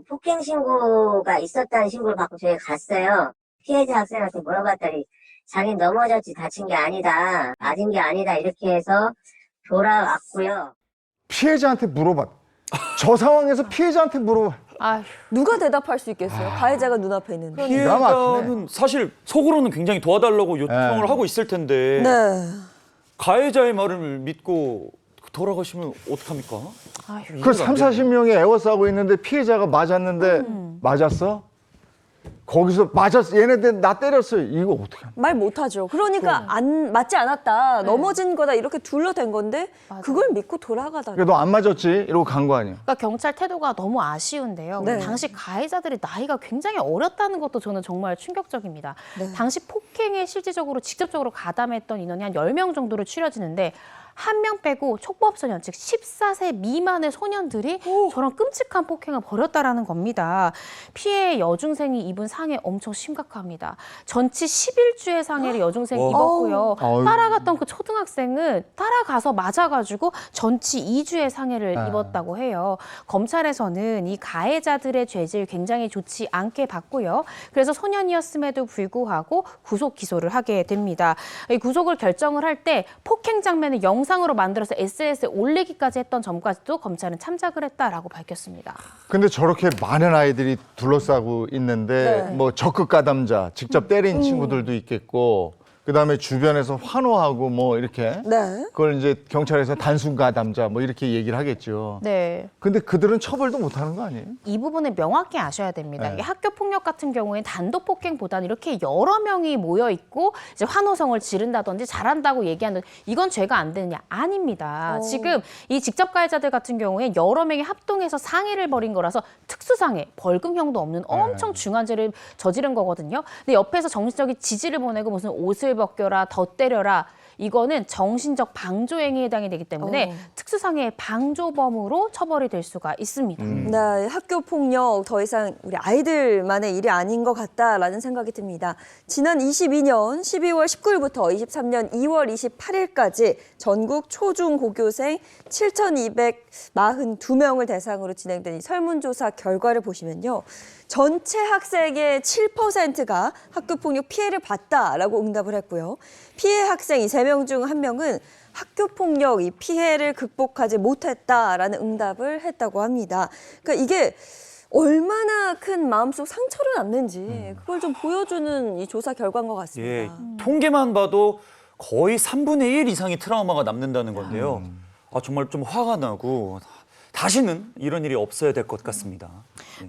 폭행 신고가 있었다는 신고를 받고 저희 갔어요. 피해자 학생한테 물어봤더니 자기 넘어졌지 다친 게 아니다, 맞은 게 아니다 이렇게 해서 돌아왔고요. 피해자한테 물어봐. 저 상황에서 피해자한테 물어봐. 아휴. 누가 대답할 수 있겠어요? 가해자가 눈앞에 있는데. 기가 막히네. 피해자는 사실 속으로는 굉장히 도와달라고 요청을 네. 하고 있을 텐데 네. 가해자의 말을 믿고 돌아가시면 어떡합니까? 아휴. 그 3, 40명이 애워싸고 있는데 피해자가 맞았는데 맞았어? 거기서 맞았어. 얘네들 나 때렸어요. 이거 어떻게 합니까? 말 못하죠. 그러니까 안 맞지 않았다. 넘어진 거다. 이렇게 둘러댄 건데 그걸 믿고 돌아가다. 너 안 맞았지? 이러고 간 거 아니야. 그러니까 경찰 태도가 너무 아쉬운데요. 네. 당시 가해자들의 나이가 굉장히 어렸다는 것도 저는 정말 충격적입니다. 네. 당시 폭행에 실질적으로 직접적으로 가담했던 인원이 한 10명 정도로 추려지는데 한 명 빼고 촉법소년, 즉 14세 미만의 소년들이 저런 끔찍한 폭행을 벌였다라는 겁니다. 피해 여중생이 입은 상해 엄청 심각합니다. 전치 11주의 상해를 여중생이 와. 입었고요. 어우. 따라갔던 그 초등학생은 따라가서 맞아가지고 전치 2주의 상해를 입었다고 해요. 검찰에서는 이 가해자들의 죄질 굉장히 좋지 않게 봤고요. 그래서 소년이었음에도 불구하고 구속 기소를 하게 됩니다. 이 구속을 결정을 할 때 폭행 장면을 영상으로 만들어서 SNS에 올리기까지 했던 점까지도 검찰은 참작을 했다라고 밝혔습니다. 근데 저렇게 많은 아이들이 둘러싸고 있는데 네. 뭐 적극 가담자, 직접 때린 친구들도 있겠고 그다음에 주변에서 환호하고 뭐 이렇게 네. 그걸 이제 경찰에서 단순 가담자 뭐 이렇게 얘기를 하겠죠. 네. 근데 그들은 처벌도 못 하는 거 아니에요? 이 부분을 명확히 아셔야 됩니다. 네. 이게 학교 폭력 같은 경우에는 단독 폭행보다는 이렇게 여러 명이 모여 있고 이제 환호성을 지른다든지 잘한다고 얘기하는 이건 죄가 안 되느냐? 아닙니다. 지금 이 직접 가해자들 같은 경우에 여러 명이 합동해서 상해를 벌인 거라서 특수상해, 벌금형도 없는 엄청 중한 죄를 저지른 거거든요. 근데 옆에서 정신적인 지지를 보내고 무슨 옷을 벗겨라, 더 때려라. 이거는 정신적 방조행위에 해당이 되기 때문에 특수상해 방조범으로 처벌이 될 수가 있습니다. 네, 학교 폭력 더 이상 우리 아이들만의 일이 아닌 것 같다라는 생각이 듭니다. 지난 22년 12월 19일부터 23년 2월 28일까지 전국 초중 고교생 7,242명을 대상으로 진행된 이 설문조사 결과를 보시면요. 전체 학생의 7%가 학교폭력 피해를 봤다라고 응답을 했고요. 피해 학생 이 3명 중 1명은 학교폭력 이 피해를 극복하지 못했다라는 응답을 했다고 합니다. 그러니까 이게 얼마나 큰 마음속 상처를 남는지 그걸 좀 보여주는 이 조사 결과인 것 같습니다. 예, 통계만 봐도 거의 3분의 1 이상의 트라우마가 남는다는 건데요. 아, 정말 좀 화가 나고 다시는 이런 일이 없어야 될 것 같습니다.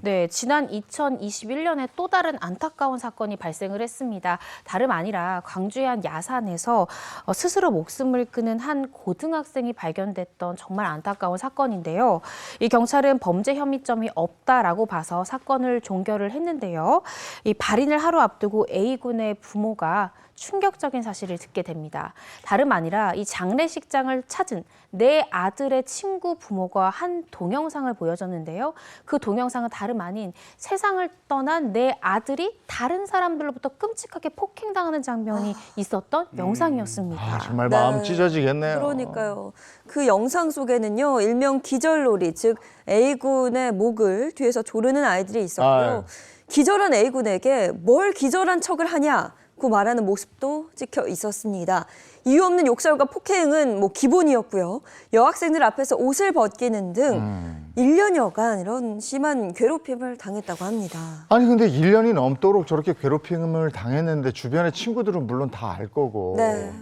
네, 지난 2021년에 또 다른 안타까운 사건이 발생을 했습니다. 다름 아니라 광주의 한 야산에서 스스로 목숨을 끊은 한 고등학생이 발견됐던 정말 안타까운 사건인데요. 이 경찰은 범죄 혐의점이 없다라고 봐서 사건을 종결을 했는데요. 이 발인을 하루 앞두고 A군의 부모가 충격적인 사실을 듣게 됩니다. 다름 아니라 이 장례식장을 찾은 내 아들의 친구 부모가 한 동영상을 보여줬는데요. 그 동영상은 다름 아닌 세상을 떠난 내 아들이 다른 사람들로부터 끔찍하게 폭행당하는 장면이 있었던 영상이었습니다. 아, 정말 네. 마음 찢어지겠네요. 그러니까요. 그 영상 속에는요. 일명 기절놀이, 즉 A군의 목을 뒤에서 조르는 아이들이 있었고요. 아유. 기절한 A군에게 뭘 기절한 척을 하냐 고 말하는 모습도 찍혀 있었습니다. 이유 없는 욕설과 폭행은 뭐 기본이었고요. 여학생들 앞에서 옷을 벗기는 등 1년여간 이런 심한 괴롭힘을 당했다고 합니다. 아니 근데 1년이 넘도록 저렇게 괴롭힘을 당했는데 주변의 친구들은 물론 다 알 거고 네.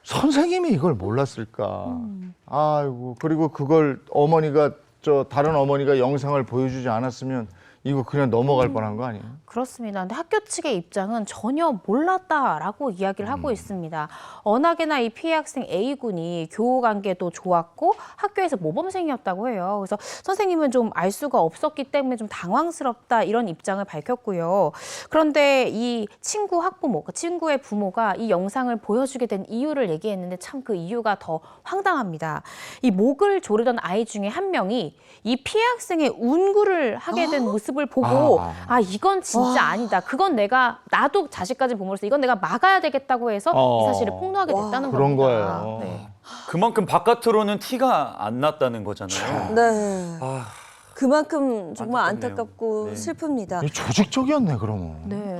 선생님이 이걸 몰랐을까. 아이고 그리고 그걸 어머니가 다른 어머니가 영상을 보여주지 않았으면 이거 그냥 넘어갈 뻔한 거 아니에요? 그렇습니다. 근데 학교 측의 입장은 전혀 몰랐다라고 이야기를 하고 있습니다. 워낙에나 이 피해 학생 A군이 교우 관계도 좋았고 학교에서 모범생이었다고 해요. 그래서 선생님은 좀 알 수가 없었기 때문에 좀 당황스럽다 이런 입장을 밝혔고요. 그런데 이 친구 학부모, 그 친구의 부모가 이 영상을 보여주게 된 이유를 얘기했는데 참 그 이유가 더 황당합니다. 이 목을 조르던 아이 중에 한 명이 이 피해 학생의 운구를 하게 된 모습을 보고 이건 진짜 아니다. 그건 나도 자식까지 부모로서 이건 내가 막아야 되겠다고 해서 이 사실을 폭로하게 됐다는 그런 겁니다. 거예요. 네. 그만큼 바깥으로는 티가 안 났다는 거잖아요. 네. 아, 그만큼 정말 안타깝네요. 안타깝고 네. 슬픕니다. 이 조직적이었네 그러면. 네.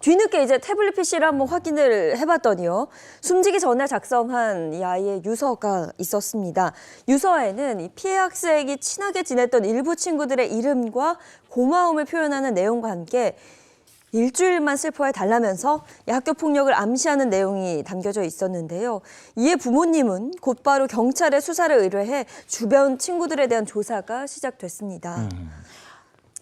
뒤늦게 이제 태블릿 PC를 한번 확인을 해봤더니요. 숨지기 전에 작성한 이 아이의 유서가 있었습니다. 유서에는 이 피해 학생이 친하게 지냈던 일부 친구들의 이름과 고마움을 표현하는 내용과 함께 일주일만 슬퍼해 달라면서 학교 폭력을 암시하는 내용이 담겨져 있었는데요. 이에 부모님은 곧바로 경찰에 수사를 의뢰해 주변 친구들에 대한 조사가 시작됐습니다.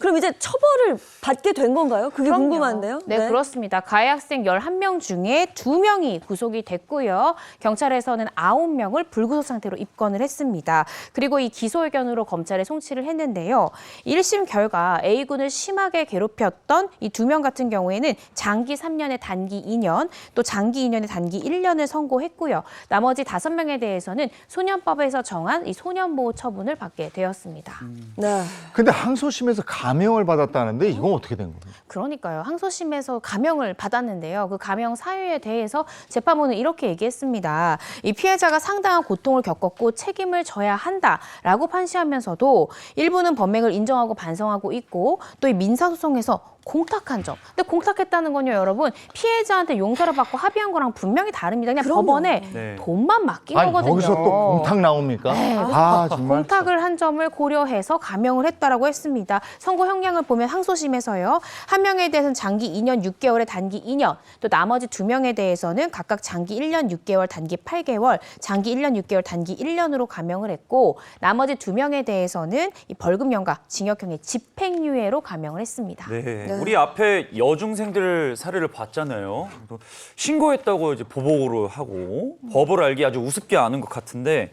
그럼 이제 처벌을 받게 된 건가요? 그게 그럼요. 궁금한데요. 네, 그렇습니다. 가해 학생 11명 중에 2명이 구속이 됐고요. 경찰에서는 9명을 불구속 상태로 입건을 했습니다. 그리고 이 기소 의견으로 검찰에 송치를 했는데요. 1심 결과 A군을 심하게 괴롭혔던 이 2명 같은 경우에는 장기 3년에 단기 2년, 또 장기 2년에 단기 1년을 선고했고요. 나머지 5명에 대해서는 소년법에서 정한 이 소년보호 처분을 받게 되었습니다. 네. 근데 항소심에서 감형을 받았다는데 이건 어떻게 된 겁니까? 그러니까요. 항소심에서 감형을 받았는데요. 그 감형 사유에 대해서 재판부는 이렇게 얘기했습니다. 이 피해자가 상당한 고통을 겪었고 책임을 져야 한다라고 판시하면서도 일부는 범행을 인정하고 반성하고 있고 또 이 민사소송에서 공탁한 점. 근데 공탁했다는 건요, 여러분. 피해자한테 용서를 받고 합의한 거랑 분명히 다릅니다. 그냥 그럼요. 법원에 네. 돈만 맡긴 아니, 거거든요. 여기서 또 공탁 나옵니까? 네, 아, 정말. 공탁을 한 점을 고려해서 감형을 했다라고 했습니다. 선고 형량을 보면 항소심에서요. 한 명에 대해서는 장기 2년 6개월에 단기 2년, 또 나머지 2명에 대해서는 각각 장기 1년 6개월, 단기 8개월, 장기 1년 6개월, 단기 1년으로 감형을 했고 나머지 2명에 대해서는 이 벌금형과 징역형의 집행유예로 감형을 했습니다. 네. 우리 앞에 여중생들 사례를 봤잖아요. 또 신고했다고 이제 보복으로 하고 법을 알기 아주 우습게 아는 것 같은데,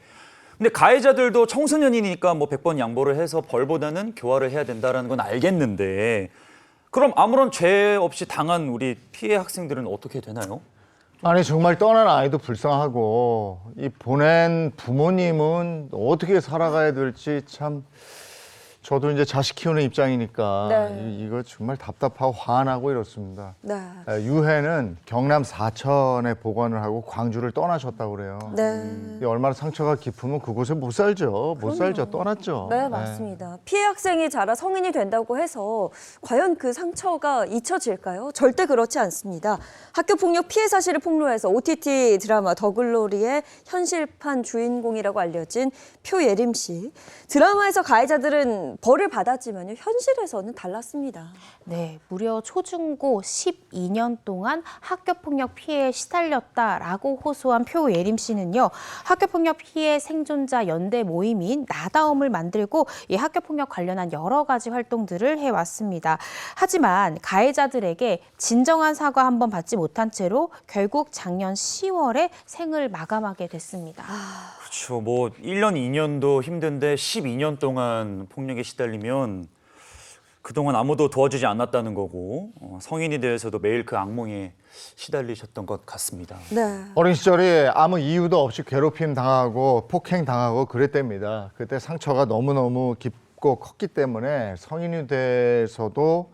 근데 가해자들도 청소년이니까 뭐 100번 양보를 해서 벌보다는 교화를 해야 된다라는 건 알겠는데, 그럼 아무런 죄 없이 당한 우리 피해 학생들은 어떻게 되나요? 아니 정말 떠난 아이도 불쌍하고 이 보낸 부모님은 어떻게 살아가야 될지 참 저도 이제 자식 키우는 입장이니까 네. 이거 정말 답답하고 화나고 이렇습니다. 네. 유해는 경남 사천에 보관을 하고 광주를 떠나셨다고 그래요. 네. 이 얼마나 상처가 깊으면 그곳에 못 살죠. 못 살죠. 떠났죠. 네, 맞습니다. 피해 학생이 자라 성인이 된다고 해서 과연 그 상처가 잊혀질까요? 절대 그렇지 않습니다. 학교폭력 피해 사실을 폭로해서 OTT 드라마 더글로리의 현실판 주인공이라고 알려진 표예림 씨. 드라마에서 가해자들은 벌을 받았지만요, 현실에서는 달랐습니다. 네, 무려 초중고 12년 동안 학교폭력 피해에 시달렸다라고 호소한 표예림 씨는요. 학교폭력 피해 생존자 연대 모임인 나다움을 만들고 이 학교폭력 관련한 여러 가지 활동들을 해왔습니다. 하지만 가해자들에게 진정한 사과 한 번 받지 못한 채로 결국 작년 10월에 생을 마감하게 됐습니다. 그렇죠. 뭐 1년, 2년도 힘든데 12년 동안 폭력에 시달리면 그동안 아무도 도와주지 않았다는 거고 성인이 되어서도 매일 그 악몽에 시달리셨던 것 같습니다. 네. 어린 시절에 아무 이유도 없이 괴롭힘 당하고 폭행 당하고 그랬답니다. 그때 상처가 너무너무 깊고 컸기 때문에 성인이 돼서도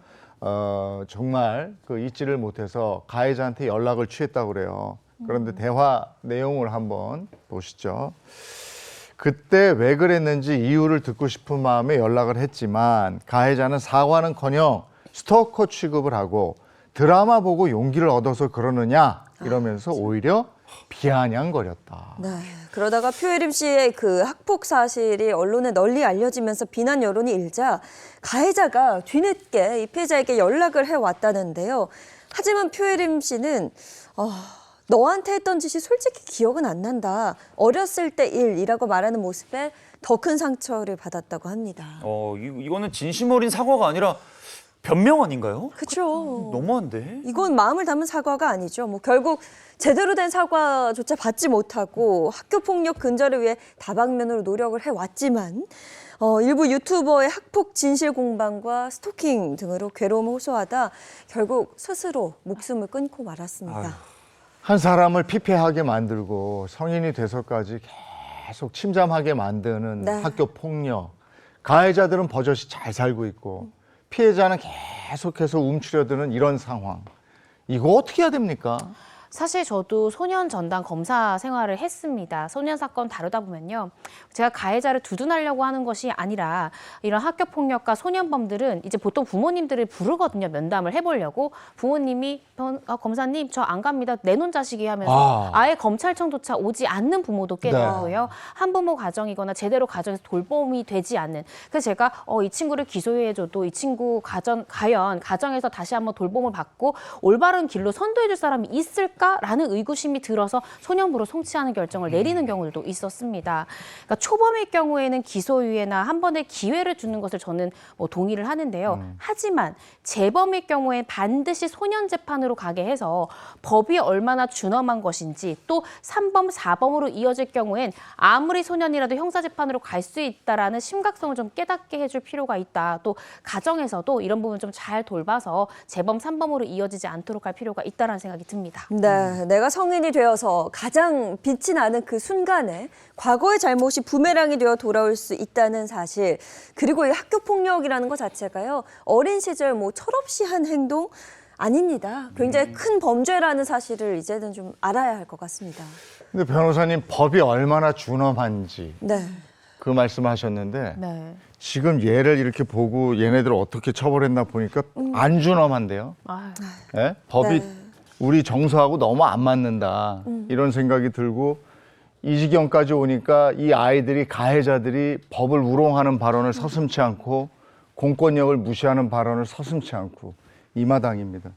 정말 그 잊지를 못해서 가해자한테 연락을 취했다고 그래요. 그런데 대화 내용을 한번 보시죠. 그때 왜 그랬는지 이유를 듣고 싶은 마음에 연락을 했지만 가해자는 사과는커녕 스토커 취급을 하고 드라마 보고 용기를 얻어서 그러느냐 이러면서 오히려 비아냥거렸다. 네. 그러다가 표예림 씨의 그 학폭 사실이 언론에 널리 알려지면서 비난 여론이 일자 가해자가 뒤늦게 이 피해자에게 연락을 해왔다는데요. 하지만 표예림 씨는 너한테 했던 짓이 솔직히 기억은 안 난다. 어렸을 때 일이라고 말하는 모습에 더 큰 상처를 받았다고 합니다. 이거는 진심 어린 사과가 아니라 변명 아닌가요? 그렇죠. 너무한데? 이건 마음을 담은 사과가 아니죠. 뭐 결국 제대로 된 사과조차 받지 못하고 학교 폭력 근절을 위해 다방면으로 노력을 해왔지만 일부 유튜버의 학폭 진실 공방과 스토킹 등으로 괴로움을 호소하다 결국 스스로 목숨을 끊고 말았습니다. 아유. 한 사람을 피폐하게 만들고 성인이 돼서까지 계속 침잠하게 만드는 네. 학교 폭력. 가해자들은 버젓이 잘 살고 있고 피해자는 계속해서 움츠려드는 이런 상황. 이거 어떻게 해야 됩니까? 사실 저도 소년 전담 검사 생활을 했습니다. 소년 사건 다루다 보면요. 제가 가해자를 두둔하려고 하는 것이 아니라 이런 학교 폭력과 소년범들은 이제 보통 부모님들을 부르거든요. 면담을 해보려고. 부모님이 검사님 저 안 갑니다. 내놓은 자식이 하면서 아예 검찰청조차 오지 않는 부모도 꽤 네. 되고요. 한부모 가정이거나 제대로 가정에서 돌봄이 되지 않는. 그래서 제가 이 친구를 기소해줘도 이 친구 과연 가정에서 다시 한번 돌봄을 받고 올바른 길로 선도해줄 사람이 있을까라는 의구심이 들어서 소년부로 송치하는 결정을 내리는 경우들도 있었습니다. 그러니까 초범일 경우에는 기소유예나 한 번의 기회를 주는 것을 저는 동의를 하는데요. 하지만 재범일 경우엔 반드시 소년 재판으로 가게 해서 법이 얼마나 준엄한 것인지 또 3범, 4범으로 이어질 경우엔 아무리 소년이라도 형사재판으로 갈 수 있다라는 심각성을 좀 깨닫게 해줄 필요가 있다. 또 가정에서도 이런 부분 좀 잘 돌봐서 재범, 3범으로 이어지지 않도록 할 필요가 있다라는 생각이 듭니다. 네, 내가 성인이 되어서 가장 빛이 나는 그 순간에 과거의 잘못이 부메랑이 되어 돌아올 수 있다는 사실, 그리고 이 학교 폭력이라는 것 자체가요, 어린 시절 철없이 한 행동 아닙니다. 굉장히 큰 범죄라는 사실을 이제는 좀 알아야 할 것 같습니다. 근데 변호사님 법이 얼마나 준엄한지 네. 그 말씀하셨는데 네. 지금 얘를 이렇게 보고 얘네들 어떻게 처벌했나 보니까 안 준엄한데요. 아유. 예? 법이 네. 우리 정서하고 너무 안 맞는다 이런 생각이 들고 이 지경까지 오니까 이 아이들이 가해자들이 법을 우롱하는 발언을 서슴지 않고 공권력을 무시하는 발언을 서슴지 않고 이 마당입니다.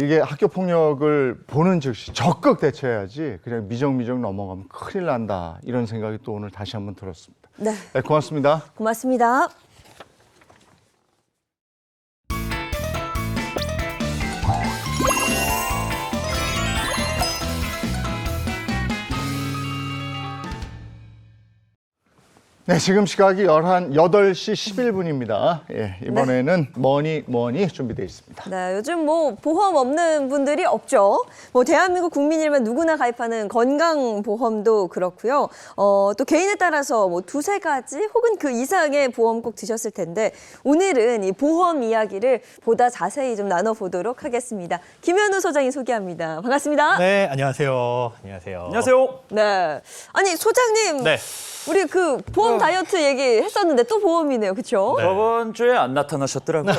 이게 학교 폭력을 보는 즉시 적극 대처해야지 그냥 미정미정 넘어가면 큰일 난다 이런 생각이 또 오늘 다시 한번 들었습니다. 네, 네, 고맙습니다. 고맙습니다. 네, 지금 시각이 8시 11분입니다. 예, 이번에는 뭐니 준비되어 있습니다. 네, 요즘 보험 없는 분들이 없죠. 대한민국 국민이라면 누구나 가입하는 건강보험도 그렇고요. 또 개인에 따라서 두세 가지 혹은 그 이상의 보험 꼭 드셨을 텐데 오늘은 이 보험 이야기를 보다 자세히 좀 나눠보도록 하겠습니다. 김현우 소장이 소개합니다. 반갑습니다. 네, 안녕하세요. 안녕하세요. 안녕하세요. 네. 아니, 소장님. 네. 우리 그 보험 다이어트 얘기했었는데 또 보험이네요. 그렇죠? 네. 저번 주에 안 나타나셨더라고요.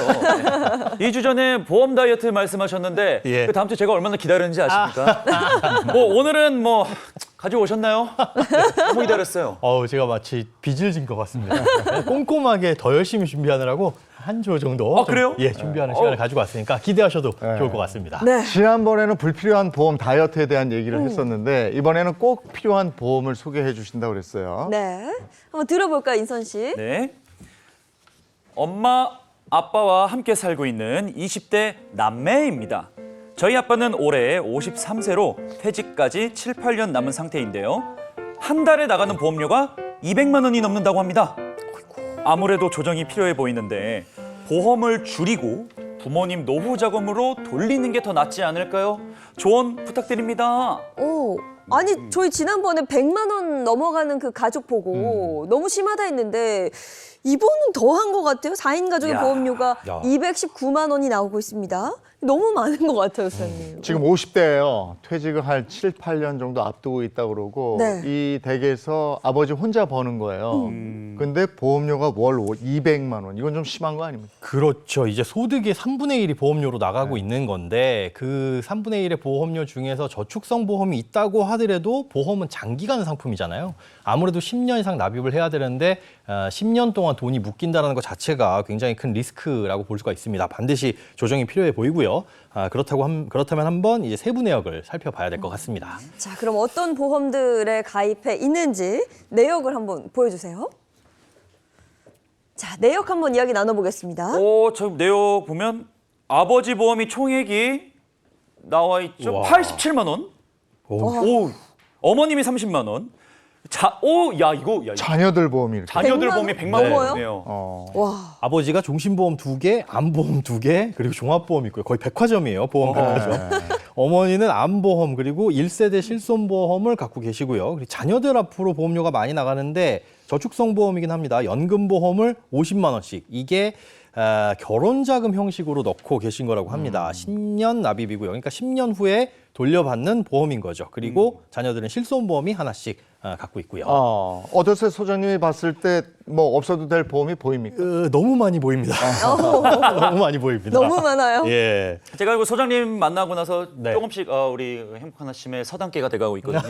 네. 2주 전에 보험 다이어트 말씀하셨는데 예. 그 다음 주 제가 얼마나 기다렸는지 아십니까? 오늘은 가지고 오셨나요? 너무 기다렸어요. 제가 마치 빚을 진 것 같습니다. 꼼꼼하게 더 열심히 준비하느라고 한 주 정도 아, 그래요? 준비하는 시간을 가지고 왔으니까 기대하셔도 좋을 것 같습니다. 네. 지난번에는 불필요한 보험 다이어트에 대한 얘기를 했었는데 이번에는 꼭 필요한 보험을 소개해 주신다고 그랬어요. 네. 한번 들어볼까요, 인선 씨? 네. 엄마, 아빠와 함께 살고 있는 20대 남매입니다. 저희 아빠는 올해 53세로 퇴직까지 7, 8년 남은 상태인데요. 한 달에 나가는 보험료가 200만 원이 넘는다고 합니다. 아무래도 조정이 필요해 보이는데 보험을 줄이고 부모님 노후 자금으로 돌리는 게 더 낫지 않을까요? 조언 부탁드립니다. 아니 저희 지난번에 100만 원 넘어가는 그 가족 보고 너무 심하다 했는데 이번은 더 한 것 같아요. 4인 가족의 야, 보험료가 219만 원이 나오고 있습니다. 너무 많은 것 같아요, 선생님. 지금 50대예요. 퇴직을 할 7, 8년 정도 앞두고 있다고 그러고 네. 이 댁에서 아버지 혼자 버는 거예요. 근데 보험료가 월 200만 원. 이건 좀 심한 거 아닙니까? 그렇죠. 이제 소득의 3분의 1이 보험료로 나가고 있는 건데 그 3분의 1의 보험료 중에서 저축성 보험이 있다고 하더라도 보험은 장기간 상품이잖아요. 아무래도 10년 이상 납입을 해야 되는데 10년 동안 돈이 묶인다는 것 자체가 굉장히 큰 리스크라고 볼 수가 있습니다. 반드시 조정이 필요해 보이고요. 그렇다면 한번 이제 세부 내역을 살펴봐야 될 것 같습니다. 자, 그럼 어떤 보험들에 가입해 있는지 내역을 한번 보여주세요. 자, 내역 한번 이야기 나눠보겠습니다. 저 내역 보면 아버지 보험이 총액이 나와 있죠. 우와. 87만 원. 오, 어머님이 30만 원. 자녀들 보험이 이렇게. 자녀들 100만 보험이 원? 100만 넘어요? 원이네요. 와, 아버지가 종신보험 2개, 암보험 2개, 그리고 종합보험 있고요. 거의 백화점이에요. 보험 백화점. 어머니는 암보험 그리고 1세대 실손보험을 갖고 계시고요. 그리고 자녀들 앞으로 보험료가 많이 나가는데 저축성 보험이긴 합니다. 연금 보험을 50만 원씩 이게 결혼자금 형식으로 넣고 계신 거라고 합니다. 10년 납입이고요. 그러니까 10년 후에 돌려받는 보험인 거죠. 그리고 자녀들은 실손보험이 하나씩 갖고 있고요. 어떠세요, 소장님이 봤을 때 뭐 없어도 될 보험이 보입니까? 너무 많이 보입니다. 너무 많이 보입니다. 너무 많아요. 예. 제가 알고 소장님 만나고 나서 네. 조금씩 우리 행복한 아침에 서당계가 돼가고 있거든요.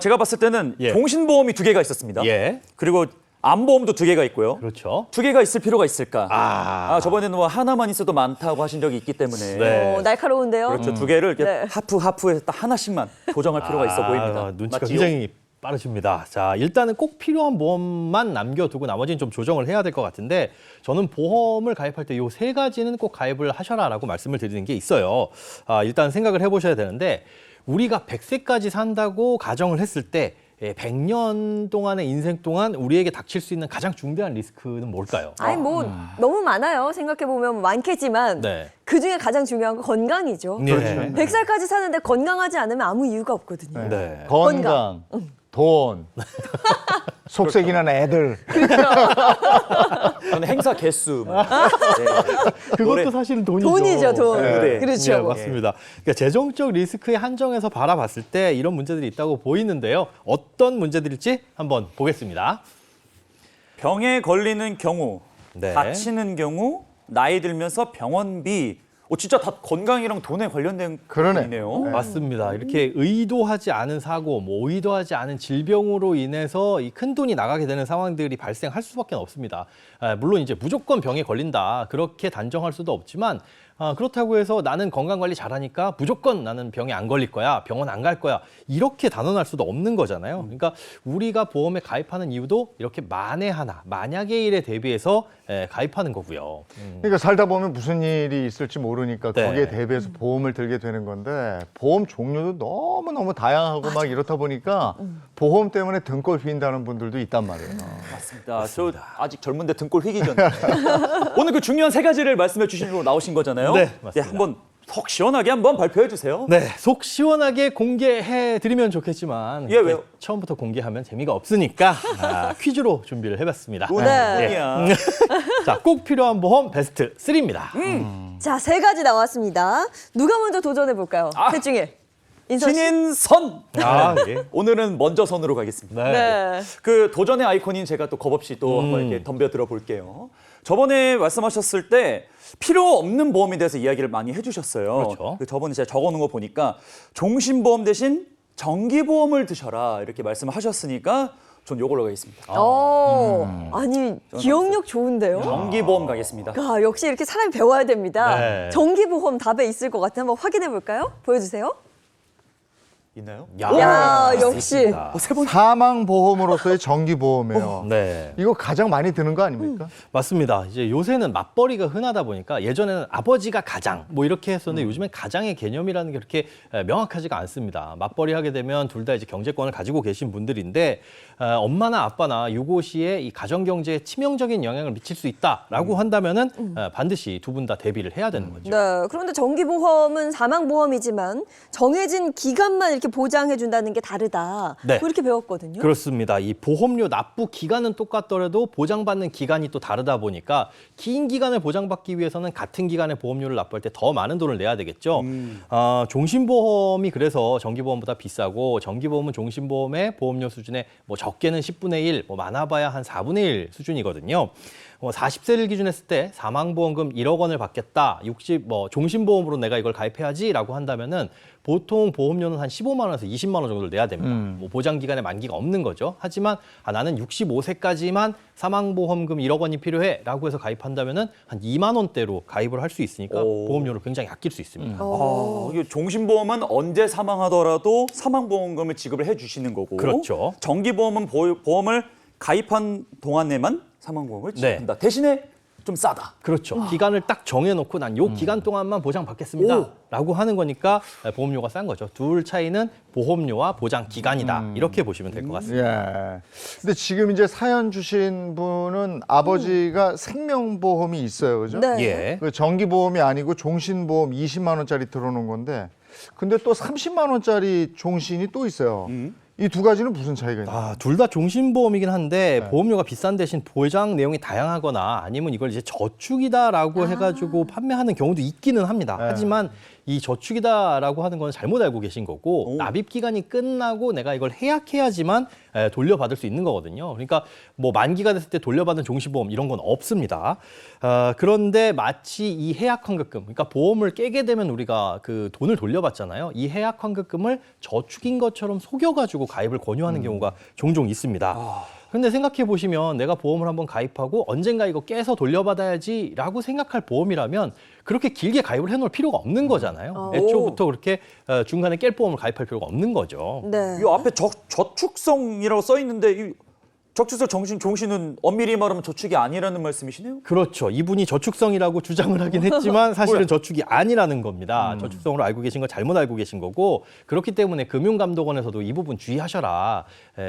제가 봤을 때는 예. 종신보험이 2개가 있었습니다. 예. 그리고 암보험도 2개가 있고요. 그렇죠. 2개가 있을 필요가 있을까? 아. 저번에는 뭐 하나만 있어도 많다고 하신 적이 있기 때문에 네. 날카로운데요. 그렇죠. 2개를 이렇게 네. 하프에 딱 하나씩만 조정할 필요가 있어 보입니다. 눈치가 맞지요? 굉장히 빠르십니다. 자, 일단은 꼭 필요한 보험만 남겨두고 나머지는 좀 조정을 해야 될 것 같은데 저는 보험을 가입할 때 이 3가지는 꼭 가입을 하셔라라고 말씀을 드리는 게 있어요. 일단 생각을 해보셔야 되는데 우리가 100세까지 산다고 가정을 했을 때 100년 동안의 인생 동안 우리에게 닥칠 수 있는 가장 중대한 리스크는 뭘까요? 아니 뭐 너무 많아요. 생각해 보면 많겠지만 네. 그 중에 가장 중요한 건 건강이죠. 네. 100살까지 사는데 건강하지 않으면 아무 이유가 없거든요. 네. 건강, 돈, 속색이는 애들. 저는 행사 개수. 뭐. 그것도 노래. 사실은 돈이죠. 돈이죠, 돈. 네. 그렇죠. 네, 맞습니다. 그러니까 재정적 리스크의 한정에서 바라봤을 때 이런 문제들이 있다고 보이는데요. 어떤 문제들일지 한번 보겠습니다. 병에 걸리는 경우, 네. 다치는 경우, 나이 들면서 병원비. 진짜 다 건강이랑 돈에 관련된 그러네. 부분이네요. 맞습니다. 이렇게 의도하지 않은 사고, 뭐 의도하지 않은 질병으로 인해서 이 큰 돈이 나가게 되는 상황들이 발생할 수밖에 없습니다. 물론 이제 무조건 병에 걸린다 그렇게 단정할 수도 없지만 그렇다고 해서 나는 건강 관리 잘하니까 무조건 나는 병에 안 걸릴 거야, 병원 안 갈 거야 이렇게 단언할 수도 없는 거잖아요. 그러니까 우리가 보험에 가입하는 이유도 이렇게 만에 하나, 만약의 일에 대비해서 가입하는 거고요. 그러니까 살다 보면 무슨 일이 있을지 모르니까 네. 거기에 대비해서 보험을 들게 되는 건데 보험 종류도 너무너무 다양하고 막 이렇다 보니까 보험 때문에 등골 휜다는 분들도 있단 말이에요. 맞습니다. 저 아직 젊은데 등골 휘기 전에. 오늘 그 중요한 3가지를 말씀해 주시려고 나오신 거잖아요. 네, 맞습니다. 한번 속 시원하게 한번 발표해 주세요. 네, 속 시원하게 공개해 드리면 좋겠지만 예, 왜요? 처음부터 공개하면 재미가 없으니까 퀴즈로 준비를 해봤습니다. 뭔 네. 소리야. 자, 꼭 필요한 보험 베스트 3입니다. 자, 3가지 나왔습니다. 누가 먼저 도전해 볼까요? 셋 중에. 인선 씨. 신인선. 예. 오늘은 먼저 선으로 가겠습니다. 네. 그 도전의 아이콘인 제가 또 겁없이 또 한번 이렇게 덤벼들어 볼게요. 저번에 말씀하셨을 때 필요 없는 보험에 대해서 이야기를 많이 해주셨어요. 그렇죠. 저번에 제가 적어놓은 거 보니까 종신보험 대신 정기보험을 드셔라 이렇게 말씀하셨으니까 전 요걸로 가겠습니다. 아니 기억력 좋은데요? 정기보험 가겠습니다. 역시 이렇게 사람이 배워야 됩니다. 네. 정기보험 답에 있을 것 같아요. 한번 확인해 볼까요? 보여주세요. 있나요? 야, 역시. 있습니다. 사망보험으로서의 정기보험이에요. 네. 이거 가장 많이 드는 거 아닙니까? 맞습니다. 이제 요새는 맞벌이가 흔하다 보니까 예전에는 아버지가 가장 뭐 이렇게 했었는데 요즘엔 가장의 개념이라는 게 그렇게 명확하지가 않습니다. 맞벌이 하게 되면 둘 다 이제 경제권을 가지고 계신 분들인데 엄마나 아빠나 요것이에 이 가정 경제에 치명적인 영향을 미칠 수 있다라고 한다면은 반드시 두 분 다 대비를 해야 되는 거죠. 네. 그런데 정기보험은 사망보험이지만 정해진 기간만 이렇게 보장해 준다는 게 다르다. 네. 그렇게 배웠거든요. 그렇습니다. 이 보험료 납부 기간은 똑같더라도 보장받는 기간이 또 다르다 보니까 긴 기간을 보장받기 위해서는 같은 기간에 보험료를 납부할 때 더 많은 돈을 내야 되겠죠. 종신보험이 그래서 정기보험보다 비싸고 정기보험은 종신보험의 보험료 수준의 뭐 적게는 10분의 1, 뭐 많아봐야 한 4분의 1 수준이거든요. 40세를 기준했을 때 사망보험금 1억 원을 받겠다. 종신보험으로 내가 이걸 가입해야지라고 한다면은 보통 보험료는 한 15만 원에서 20만 원 정도를 내야 됩니다. 뭐 보장 기간에 만기가 없는 거죠. 하지만 나는 65세까지만 사망보험금 1억 원이 필요해라고 해서 가입한다면은 한 2만 원대로 가입을 할 수 있으니까 오. 보험료를 굉장히 아낄 수 있습니다. 이게 종신보험은 언제 사망하더라도 사망보험금을 지급을 해주시는 거고, 그렇죠. 정기보험은 보험을 가입한 동안에만 사망보험을 지급한다. 대신에 좀 싸다. 그렇죠. 기간을 딱 정해놓고 난 요 기간 동안만 보장받겠습니다라고 하는 거니까 보험료가 싼 거죠. 둘 차이는 보험료와 보장 기간이다. 이렇게 보시면 될 것 같습니다. 예. 근데 지금 이제 사연 주신 분은 아버지가 생명보험이 있어요, 그죠? 네. 예. 그 정기보험이 아니고 종신보험 20만 원짜리 들어놓은 건데, 근데 또 30만 원짜리 종신이 또 있어요. 이 두 가지는 무슨 차이가 있나요? 둘 다 종신보험이긴 한데 네. 보험료가 비싼 대신 보장 내용이 다양하거나 아니면 이걸 이제 저축이다라고 해가지고 판매하는 경우도 있기는 합니다. 네. 하지만 이 저축이다라고 하는 건 잘못 알고 계신 거고 납입 기간이 끝나고 내가 이걸 해약해야지만 돌려받을 수 있는 거거든요. 그러니까 뭐 만기가 됐을 때 돌려받은 종신보험 이런 건 없습니다. 그런데 마치 이 해약 환급금, 그러니까 보험을 깨게 되면 우리가 그 돈을 돌려받잖아요. 이 해약 환급금을 저축인 것처럼 속여가지고 가입을 권유하는 경우가 종종 있습니다. 근데 생각해 보시면 내가 보험을 한번 가입하고 언젠가 이거 깨서 돌려받아야지라고 생각할 보험이라면 그렇게 길게 가입을 해놓을 필요가 없는 거잖아요. 애초부터 그렇게 중간에 깰 보험을 가입할 필요가 없는 거죠. 네. 이 앞에 저축성이라고 써 있는데 이 적축성 종신은 엄밀히 말하면 저축이 아니라는 말씀이시네요? 그렇죠. 이분이 저축성이라고 주장을 하긴 했지만 사실은 저축이 아니라는 겁니다. 저축성으로 알고 계신 건 잘못 알고 계신 거고 그렇기 때문에 금융감독원에서도 이 부분 주의하셔라.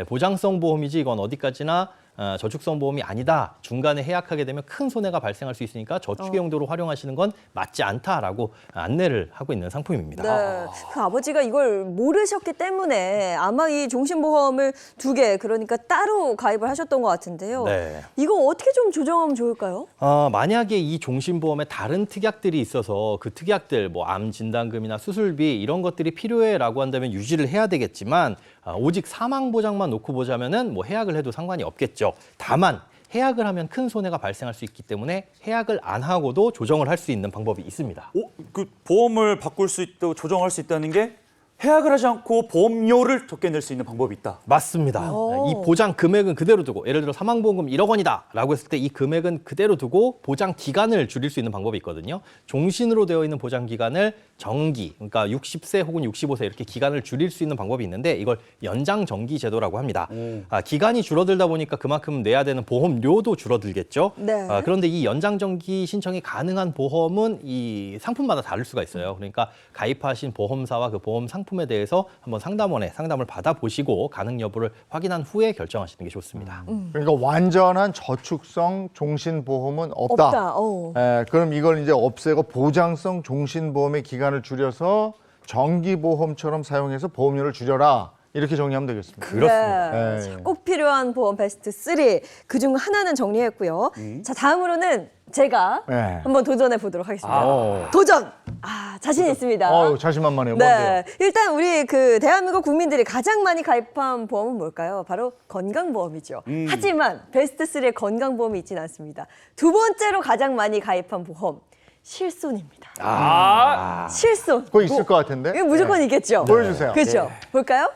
보장성 보험이지 이건 어디까지나 저축성 보험이 아니다. 중간에 해약하게 되면 큰 손해가 발생할 수 있으니까 저축의 용도로 활용하시는 건 맞지 않다라고 안내를 하고 있는 상품입니다. 네. 그 아버지가 이걸 모르셨기 때문에 아마 이 종신보험을 두 개, 그러니까 따로 가입을 하셨던 것 같은데요. 네. 이거 어떻게 좀 조정하면 좋을까요? 만약에 이 종신보험에 다른 특약들이 있어서 그 특약들, 뭐 암 진단금이나 수술비 이런 것들이 필요해라고 한다면 유지를 해야 되겠지만 오직 사망 보장만 놓고 보자면은 뭐 해약을 해도 상관이 없겠죠. 다만 해약을 하면 큰 손해가 발생할 수 있기 때문에 해약을 안 하고도 조정을 할 수 있는 방법이 있습니다. 그 보험을 바꿀 수 있고 조정할 수 있다는 게 해약을 하지 않고 보험료를 적게 낼 수 있는 방법이 있다. 맞습니다. 이 보장 금액은 그대로 두고 예를 들어 사망보험금 1억 원이다라고 했을 때 이 금액은 그대로 두고 보장 기간을 줄일 수 있는 방법이 있거든요. 종신으로 되어 있는 보장 기간을 정기, 그러니까 60세 혹은 65세 이렇게 기간을 줄일 수 있는 방법이 있는데 이걸 연장 정기 제도라고 합니다. 기간이 줄어들다 보니까 그만큼 내야 되는 보험료도 줄어들겠죠. 네. 그런데 이 연장 정기 신청이 가능한 보험은 이 상품마다 다를 수가 있어요. 그러니까 가입하신 보험사와 그 보험 상품에 대해서 한번 상담원에 상담을 받아보시고 가능 여부를 확인한 후에 결정하시는 게 좋습니다. 그러니까 완전한 저축성 종신보험은 없다. 없다. 그럼 이걸 이제 없애고 보장성 종신보험의 기간을 줄여서 정기보험처럼 사용해서 보험료를 줄여라. 이렇게 정리하면 되겠습니다. 그렇습니다. 네. 네. 자, 꼭 필요한 보험 베스트 3. 그중 하나는 정리했고요. 자, 다음으로는 제가 네. 한번 도전해 보도록 하겠습니다. 도전! 자신 있습니다. 자신만만해요. 뭔데요? 네. 일단 우리 그 대한민국 국민들이 가장 많이 가입한 보험은 뭘까요? 바로 건강보험이죠. 하지만 베스트 3에 건강보험이 있지는 않습니다. 두 번째로 가장 많이 가입한 보험, 실손입니다. 실손. 그거 있을 것 같은데? 이거 무조건 있겠죠? 보여주세요. 그렇죠. 볼까요?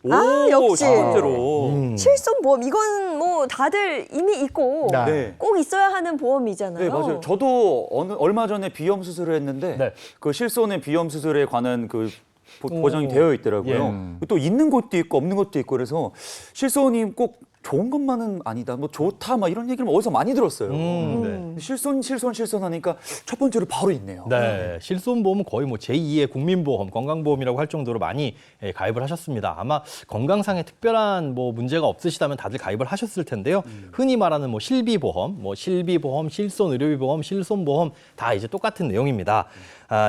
오, 역시. 첫 번째로. 실손 보험, 이건 뭐 다들 이미 있고 네. 네. 꼭 있어야 하는 보험이잖아요. 네, 맞아요. 저도 얼마 전에 비염 수술을 했는데 네. 그 실손의 비염 수술에 관한 그 보장이 되어 있더라고요. 예. 또 있는 것도 있고 없는 것도 있고 그래서 실손이 꼭 좋은 것만은 아니다. 뭐 좋다 막 이런 얘기를 어디서 많이 들었어요. 네. 실손 하니까 첫 번째로 바로 있네요. 네, 실손보험은 거의 뭐 제2의 국민보험, 건강보험이라고 할 정도로 많이 가입을 하셨습니다. 아마 건강상에 특별한 뭐 문제가 없으시다면 다들 가입을 하셨을 텐데요. 흔히 말하는 뭐 실비보험, 실손의료비보험, 실손보험 다 이제 똑같은 내용입니다.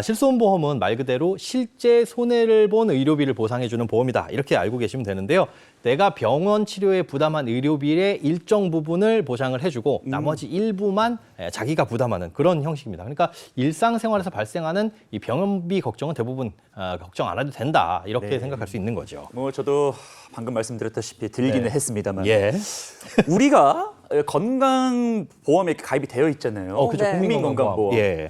실손보험은 말 그대로 실제 손해를 본 의료비를 보상해주는 보험이다. 이렇게 알고 계시면 되는데요. 내가 병원 치료에 부담한 의료비의 일정 부분을 보상을 해주고 나머지 일부만 자기가 부담하는 그런 형식입니다. 그러니까 일상생활에서 발생하는 이 병원비 걱정은 대부분 걱정 안 해도 된다. 이렇게 생각할 수 있는 거죠. 뭐 저도 방금 말씀드렸다시피 들기는 했습니다만 예. 우리가 건강보험에 가입이 되어 있잖아요. 그죠. 네. 국민건강보험. 예.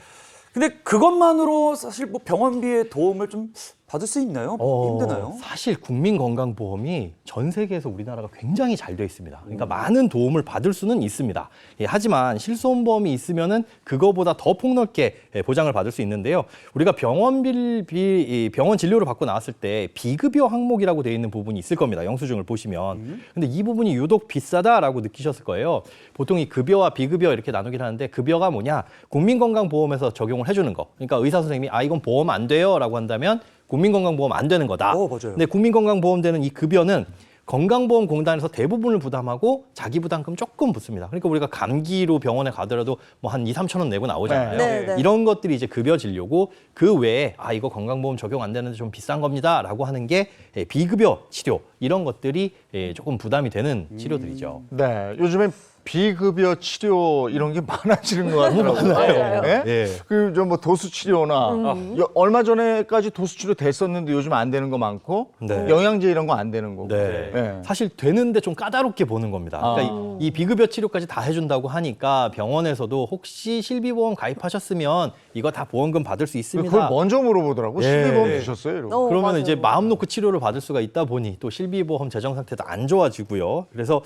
근데 그것만으로 사실 뭐 병원비의 도움을 좀 받을 수 있나요? 힘드나요? 사실 국민건강보험이 전 세계에서 우리나라가 굉장히 잘 되어 있습니다. 그러니까 많은 도움을 받을 수는 있습니다. 하지만 실손보험이 있으면은 그거보다 더 폭넓게 보장을 받을 수 있는데요. 우리가 병원 진료를 받고 나왔을 때 비급여 항목이라고 되어 있는 부분이 있을 겁니다. 영수증을 보시면. 근데 이 부분이 유독 비싸다라고 느끼셨을 거예요. 보통 이 급여와 비급여 이렇게 나누긴 하는데 급여가 뭐냐? 국민건강보험에서 적용을 해주는 거. 그러니까 의사 선생님이 이건 보험 안 돼요라고 한다면 국민건강보험 안 되는 거다. 맞아요. 근데 국민건강보험되는 이 급여는 건강보험공단에서 대부분을 부담하고 자기 부담금 조금 붙습니다. 그러니까 우리가 감기로 병원에 가더라도 뭐 한 2, 3천 원 내고 나오잖아요. 네, 네. 이런 것들이 이제 급여 진료고 그 외에 이거 건강보험 적용 안 되는데 좀 비싼 겁니다라고 하는 게 비급여 치료 이런 것들이 조금 부담이 되는 치료들이죠. 네, 요즘엔 비급여 치료 이런 게 많아지는 것 같더라고요. 맞아요. 네? 예. 그 뭐 도수 치료나 얼마 전에까지 도수 치료 됐었는데 요즘 안 되는 거 많고 네. 영양제 이런 거 안 되는 거고. 네. 네. 사실 되는데 좀 까다롭게 보는 겁니다. 그러니까 이 비급여 치료까지 다 해준다고 하니까 병원에서도 혹시 실비보험 가입하셨으면 이거 다 보험금 받을 수 있습니다. 그걸 먼저 물어보더라고. 네. 실비보험 주셨어요? 이러고. 그러면 맞아요. 이제 마음 놓고 치료를 받을 수가 있다 보니 또 실비보험 재정 상태도 안 좋아지고요. 그래서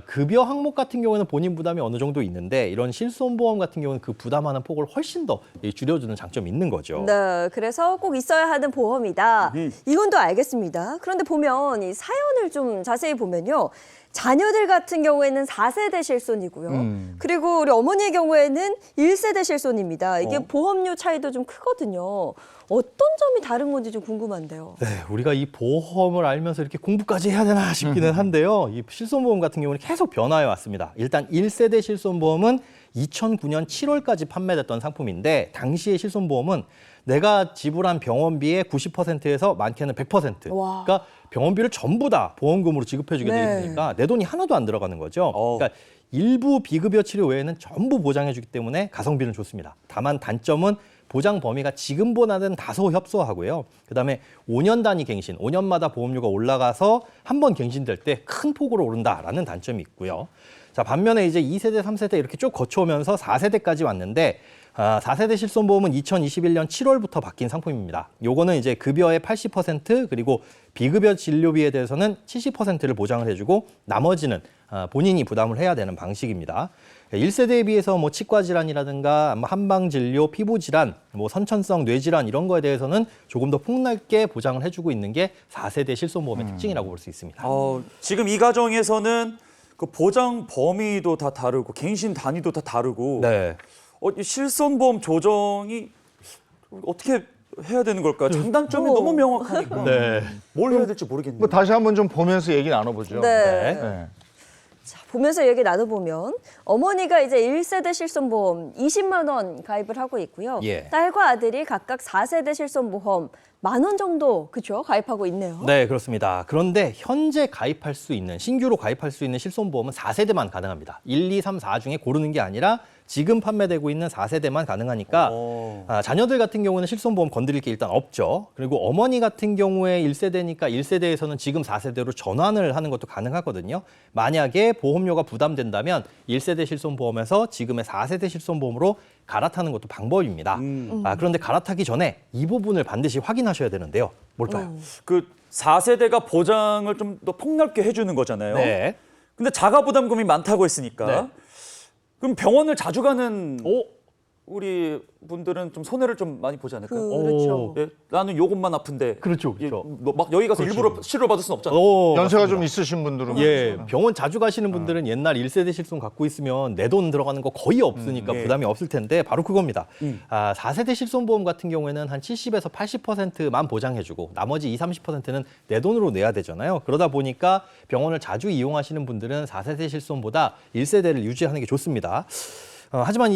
급여 항목 같은 경우에는 본인 부담이 어느 정도 있는데 이런 실손보험 같은 경우는 그 부담하는 폭을 훨씬 더 줄여주는 장점이 있는 거죠. 네, 그래서 꼭 있어야 하는 보험이다. 이건 또 알겠습니다. 그런데 보면 이 사연을 좀 자세히 보면요. 자녀들 같은 경우에는 4세대 실손이고요. 그리고 우리 어머니의 경우에는 1세대 실손입니다. 이게 보험료 차이도 좀 크거든요. 어떤 점이 다른 건지 좀 궁금한데요. 네, 우리가 이 보험을 알면서 이렇게 공부까지 해야 되나 싶기는 한데요. 이 실손보험 같은 경우는 계속 변화해 왔습니다. 일단 1세대 실손보험은 2009년 7월까지 판매됐던 상품인데 당시의 실손보험은 내가 지불한 병원비의 90%에서 많게는 100%. 와. 그러니까 병원비를 전부 다 보험금으로 지급해주게 네. 돼 있으니까 내 돈이 하나도 안 들어가는 거죠. 어. 그러니까 일부 비급여 치료 외에는 전부 보장해주기 때문에 가성비는 좋습니다. 다만 단점은 보장 범위가 지금보다는 다소 협소하고요. 그다음에 5년 단위 갱신, 5년마다 보험료가 올라가서 한 번 갱신될 때 큰 폭으로 오른다라는 단점이 있고요. 자, 반면에 이제 2세대, 3세대 이렇게 쭉 거쳐오면서 4세대까지 왔는데 4세대 실손보험은 2021년 7월부터 바뀐 상품입니다. 요거는 이제 급여의 80% 그리고 비급여 진료비에 대해서는 70%를 보장을 해주고 나머지는 본인이 부담을 해야 되는 방식입니다. 1세대에 비해서 뭐 치과 질환이라든가 한방 진료, 피부 질환, 뭐 선천성 뇌 질환 이런 거에 대해서는 조금 더 폭넓게 보장을 해주고 있는 게 4세대 실손보험의 특징이라고 볼 수 있습니다. 지금 이 가정에서는 그 보장 범위도 다 다르고 갱신 단위도 다 다르고 네. 이 실손보험 조정이 어떻게 해야 되는 걸까? 장단점이 너무 명확하니까 네. 뭘 해야 될지 모르겠네요. 뭐 다시 한번 좀 보면서 얘기 나눠보죠. 네. 네. 자, 보면서 얘기 나눠보면 어머니가 이제 1세대 실손보험 20만 원 가입을 하고 있고요. 예. 딸과 아들이 각각 4세대 실손보험 10,000원 정도 그렇죠? 가입하고 있네요. 네, 그렇습니다. 그런데 현재 가입할 수 있는, 신규로 가입할 수 있는 실손보험은 4세대만 가능합니다. 1, 2, 3, 4 중에 고르는 게 아니라 지금 판매되고 있는 4세대만 가능하니까 자녀들 같은 경우는 실손보험 건드릴 게 일단 없죠. 그리고 어머니 같은 경우에 1세대니까 1세대에서는 지금 4세대로 전환을 하는 것도 가능하거든요. 만약에 보험료가 부담된다면 1세대 실손보험에서 지금의 4세대 실손보험으로 갈아타는 것도 방법입니다. 그런데 갈아타기 전에 이 부분을 반드시 확인하셔야 되는데요. 뭘까요? 그 4세대가 보장을 좀 더 폭넓게 해주는 거잖아요. 네. 근데 자가 부담금이 많다고 했으니까 네. 그럼 병원을 자주 가는 우리 분들은 좀 손해를 좀 많이 보지 않을까요? 그렇죠. 예, 나는 요것만 아픈데 그렇죠, 그렇죠. 막 여기 가서 일부러 치료를 받을 수는 없잖아요. 연세가 맞습니다. 좀 있으신 분들은 예, 병원 자주 가시는 분들은 옛날 1세대 실손 갖고 있으면 내 돈 들어가는 거 거의 없으니까 예. 부담이 없을 텐데 바로 그겁니다. 4세대 실손보험 같은 경우에는 한 70에서 80%만 보장해주고 나머지 20, 30%는 내 돈으로 내야 되잖아요. 그러다 보니까 병원을 자주 이용하시는 분들은 4세대 실손보다 1세대를 유지하는 게 좋습니다. 하지만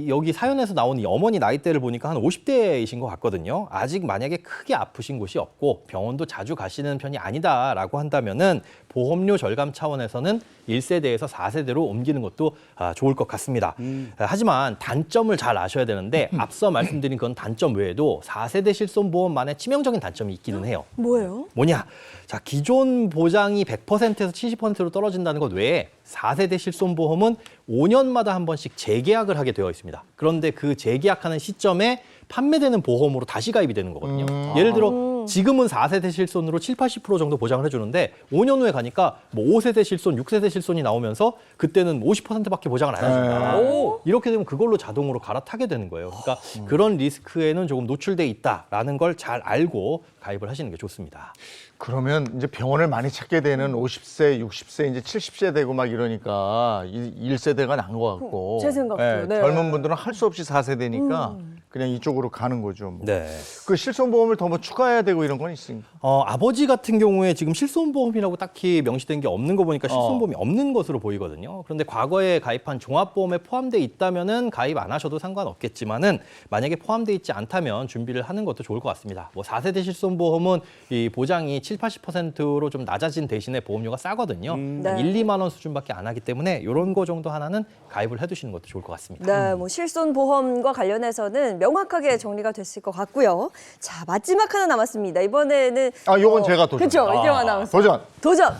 여기 사연에서 나온 이 어머니 나이대를 보니까 한 50대이신 것 같거든요. 아직 만약에 크게 아프신 곳이 없고 병원도 자주 가시는 편이 아니다라고 한다면은 보험료 절감 차원에서는 1세대에서 4세대로 옮기는 것도 좋을 것 같습니다. 하지만 단점을 잘 아셔야 되는데 앞서 말씀드린 그런 단점 외에도 4세대 실손보험만의 치명적인 단점이 있기는 해요. 뭐예요? 뭐냐? 자, 기존 보장이 100%에서 70%로 떨어진다는 것 외에 4세대 실손보험은 5년마다 한 번씩 재계약을 하게 되어 있습니다. 그런데 그 재계약하는 시점에 판매되는 보험으로 다시 가입이 되는 거거든요. 예를 들어 지금은 4세대 실손으로 7, 80% 정도 보장을 해주는데 5년 후에 가니까 뭐 5세대 실손, 6세대 실손이 나오면서 그때는 50%밖에 보장을 안 해준다. 이렇게 되면 그걸로 자동으로 갈아타게 되는 거예요. 그러니까 그런 리스크에는 조금 노출돼 있다라는 걸 잘 알고 가입을 하시는 게 좋습니다. 그러면 이제 병원을 많이 찾게 되는 50세, 60세, 이제 70세 되고 막 이러니까 1세대가 난 것 같고. 제 생각도, 예, 네. 젊은 분들은 할 수 없이 4세대니까 그냥 이쪽으로 가는 거죠. 뭐. 네. 그 실손보험을 더 뭐 추가해야 되고 이런 건 있습니까? 아버지 같은 경우에 지금 실손보험이라고 딱히 명시된 게 없는 거 보니까 실손보험이 없는 것으로 보이거든요. 그런데 과거에 가입한 종합보험에 포함돼 있다면은 가입 안 하셔도 상관없겠지만은 만약에 포함돼 있지 않다면 준비를 하는 것도 좋을 것 같습니다. 뭐 4세대 실손보험은 이 보장이 7, 80%로 좀 낮아진 대신에 보험료가 싸거든요. 네. 1, 2만 원 수준밖에 안 하기 때문에 이런 거 정도 하나는 가입을 해두시는 것도 좋을 것 같습니다. 네, 뭐 실손보험과 관련해서는 명확하게 정리가 됐을 것 같고요. 자, 마지막 하나 남았습니다. 이번에는 요건 제가 도전. 그렇죠. 이재용 아나운서. 도전. 도전.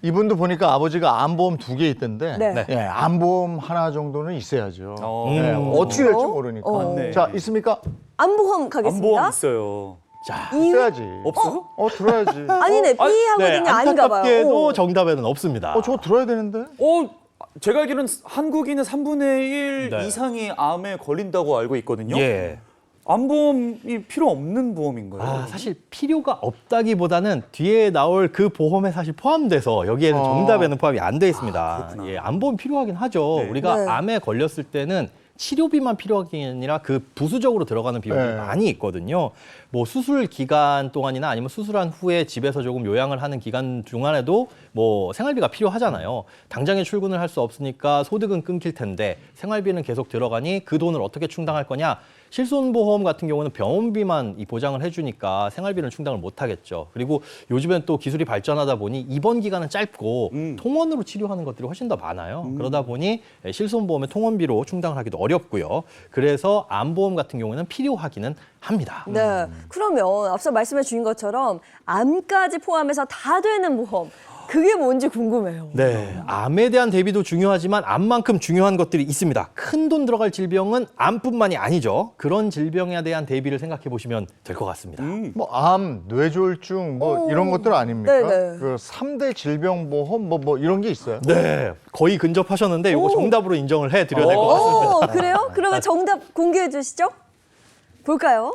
이분도 보니까 아버지가 암보험 2개 있던데 네. 예, 암보험 하나 정도는 있어야죠. 어. 예, 어떻게 될지 모르니까. 맞네. 자, 있습니까? 안보험 가겠습니다. 안보험 있어요. 자, 있어야지. 없어요? 들어야지. 아니네, B 하거든요. 아닌가 봐요. 안타깝게도 오. 정답에는 없습니다. 저거 들어야 되는데. 제가 알기로는 한국인의 3분의 1 네. 이상이 암에 걸린다고 알고 있거든요. 예. 암보험이 필요 없는 보험인가요? 사실 필요가 없다기보다는 뒤에 나올 그 보험에 사실 포함돼서 여기에는 정답에는 포함이 안 돼 있습니다. 그렇구나. 예, 암보험 필요하긴 하죠. 네. 우리가 네. 암에 걸렸을 때는 치료비만 필요한 게 아니라 그 부수적으로 들어가는 비용이 네. 많이 있거든요. 뭐 수술 기간 동안이나 아니면 수술한 후에 집에서 조금 요양을 하는 기간 중간에도 뭐 생활비가 필요하잖아요. 당장에 출근을 할 수 없으니까 소득은 끊길 텐데 생활비는 계속 들어가니 그 돈을 어떻게 충당할 거냐? 실손보험 같은 경우는 병원비만 이 보장을 해주니까 생활비는 충당을 못 하겠죠. 그리고 요즘엔 또 기술이 발전하다 보니 입원 기간은 짧고 통원으로 치료하는 것들이 훨씬 더 많아요. 그러다 보니 실손보험의 통원비로 충당을 하기도 어렵고요. 그래서 암보험 같은 경우는 필요하기는 합니다. 네. 그러면 앞서 말씀해 주신 것처럼 암까지 포함해서 다 되는 보험. 그게 뭔지 궁금해요. 네, 암에 대한 대비도 중요하지만 암만큼 중요한 것들이 있습니다. 큰 돈 들어갈 질병은 암뿐만이 아니죠. 그런 질병에 대한 대비를 생각해 보시면 될 것 같습니다. 뭐 암, 뇌졸중 뭐 이런 것들 아닙니까? 네네. 그 3대 질병보험 뭐 이런 게 있어요. 네, 거의 근접하셨는데 이거 정답으로 인정을 해드려야 될 것 같습니다. 오, 그래요? 그러면 정답 공개해 주시죠. 볼까요?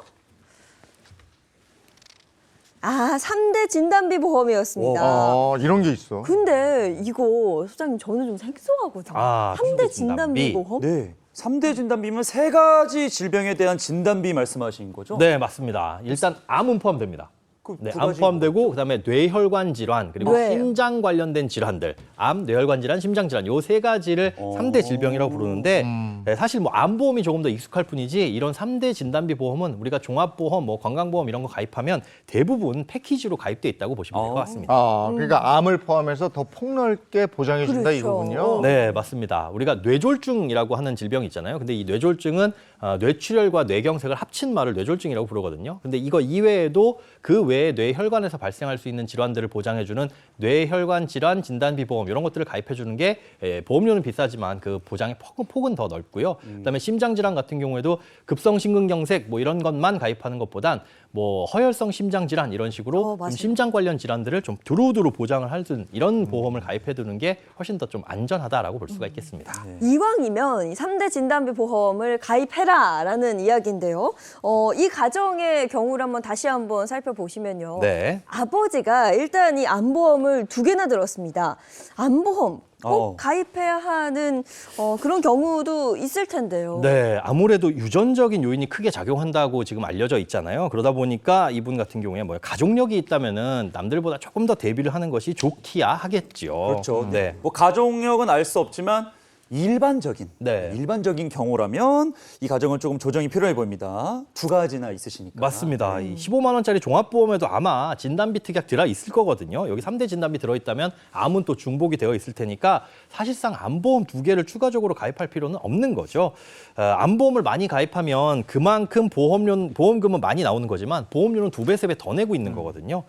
3대 진단비 보험이었습니다. 이런 게 있어. 근데 이거 소장님 저는 좀 생소하거든요. 3대 진단비 보험? 네. 3대 진단비면 3가지 질병에 대한 진단비 말씀하신 거죠? 네, 맞습니다. 일단 암은 포함됩니다. 그 네, 두 암 가지 포함되고 그다음에 뇌혈관 질환 그리고 뇌. 심장 관련된 질환들, 암, 뇌혈관 질환, 심장 질환 요 세 가지를 3대 질병이라고 부르는데 네, 사실 뭐 암보험이 조금 더 익숙할 뿐이지 이런 3대 진단비 보험은 우리가 종합보험, 뭐 건강보험 이런 거 가입하면 대부분 패키지로 가입돼 있다고 보시면 될 것 같습니다. 그러니까 암을 포함해서 더 폭넓게 보장해 준다 그렇죠. 이거군요. 네, 맞습니다. 우리가 뇌졸중이라고 하는 질병이 있잖아요. 근데 이 뇌졸중은 뇌출혈과 뇌경색을 합친 말을 뇌졸중이라고 부르거든요. 근데 이거 이외에도 그 외에 뇌혈관에서 발생할 수 있는 질환들을 보장해주는 뇌혈관 질환 진단비 보험 이런 것들을 가입해주는 게 보험료는 비싸지만 그 보장의 폭은 더 넓고요. 그다음에 심장 질환 같은 경우에도 급성 심근경색 뭐 이런 것만 가입하는 것보단 뭐 허혈성 심장 질환 이런 식으로 맞아요. 좀 심장 관련 질환들을 좀 두루두루 보장을 하는 이런 보험을 가입해두는 게 훨씬 더 좀 안전하다라고 볼 수가 있겠습니다. 이왕이면 이 3대 진단비 보험을 가입해라라는 이야기인데요. 이 가정의 경우를 한번 다시 한번 살펴보시면요. 네. 아버지가 일단 이 암보험을 2개나 들었습니다. 암보험 꼭 가입해야 하는 그런 경우도 있을 텐데요. 네, 아무래도 유전적인 요인이 크게 작용한다고 지금 알려져 있잖아요. 그러다 보니까 이분 같은 경우에 뭐 가족력이 있다면은 남들보다 조금 더 대비를 하는 것이 좋기야 하겠죠. 그렇죠. 네. 뭐 가족력은 알 수 없지만 일반적인 네. 일반적인 경우라면 이 가정은 조금 조정이 필요해 보입니다. 2가지나 있으시니까. 맞습니다. 이 15만 원짜리 종합보험에도 아마 진단비 특약 들어 있을 거거든요. 여기 3대 진단비 들어있다면 암은 또 중복이 되어 있을 테니까 사실상 암보험 2개를 추가적으로 가입할 필요는 없는 거죠. 암보험을 많이 가입하면 그만큼 보험금은 많이 나오는 거지만 보험료는 2배, 3배 더 내고 있는 거거든요.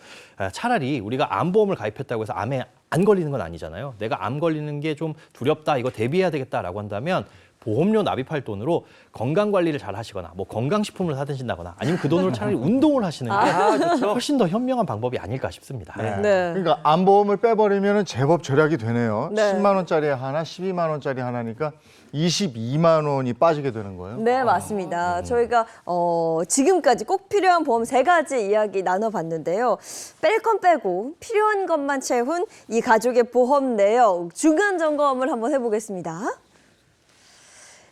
차라리 우리가 암보험을 가입했다고 해서 암에 안 걸리는 건 아니잖아요. 내가 암 걸리는 게 좀 두렵다, 이거 대비해야 되겠다라고 한다면 보험료 납입할 돈으로 건강 관리를 잘 하시거나 뭐 건강식품을 사 드신다거나 아니면 그 돈으로 차라리 운동을 하시는 게 훨씬 더 현명한 방법이 아닐까 싶습니다. 네. 그러니까 암보험을 빼버리면 제법 절약이 되네요. 네. 10만 원짜리 하나, 12만 원짜리 하나니까 22만 원이 빠지게 되는 거예요. 네, 맞습니다. 저희가 지금까지 꼭 필요한 보험 3가지 이야기 나눠봤는데요. 뺄 건 빼고 필요한 것만 채운 이 가족의 보험 내역 중간 점검을 한번 해보겠습니다.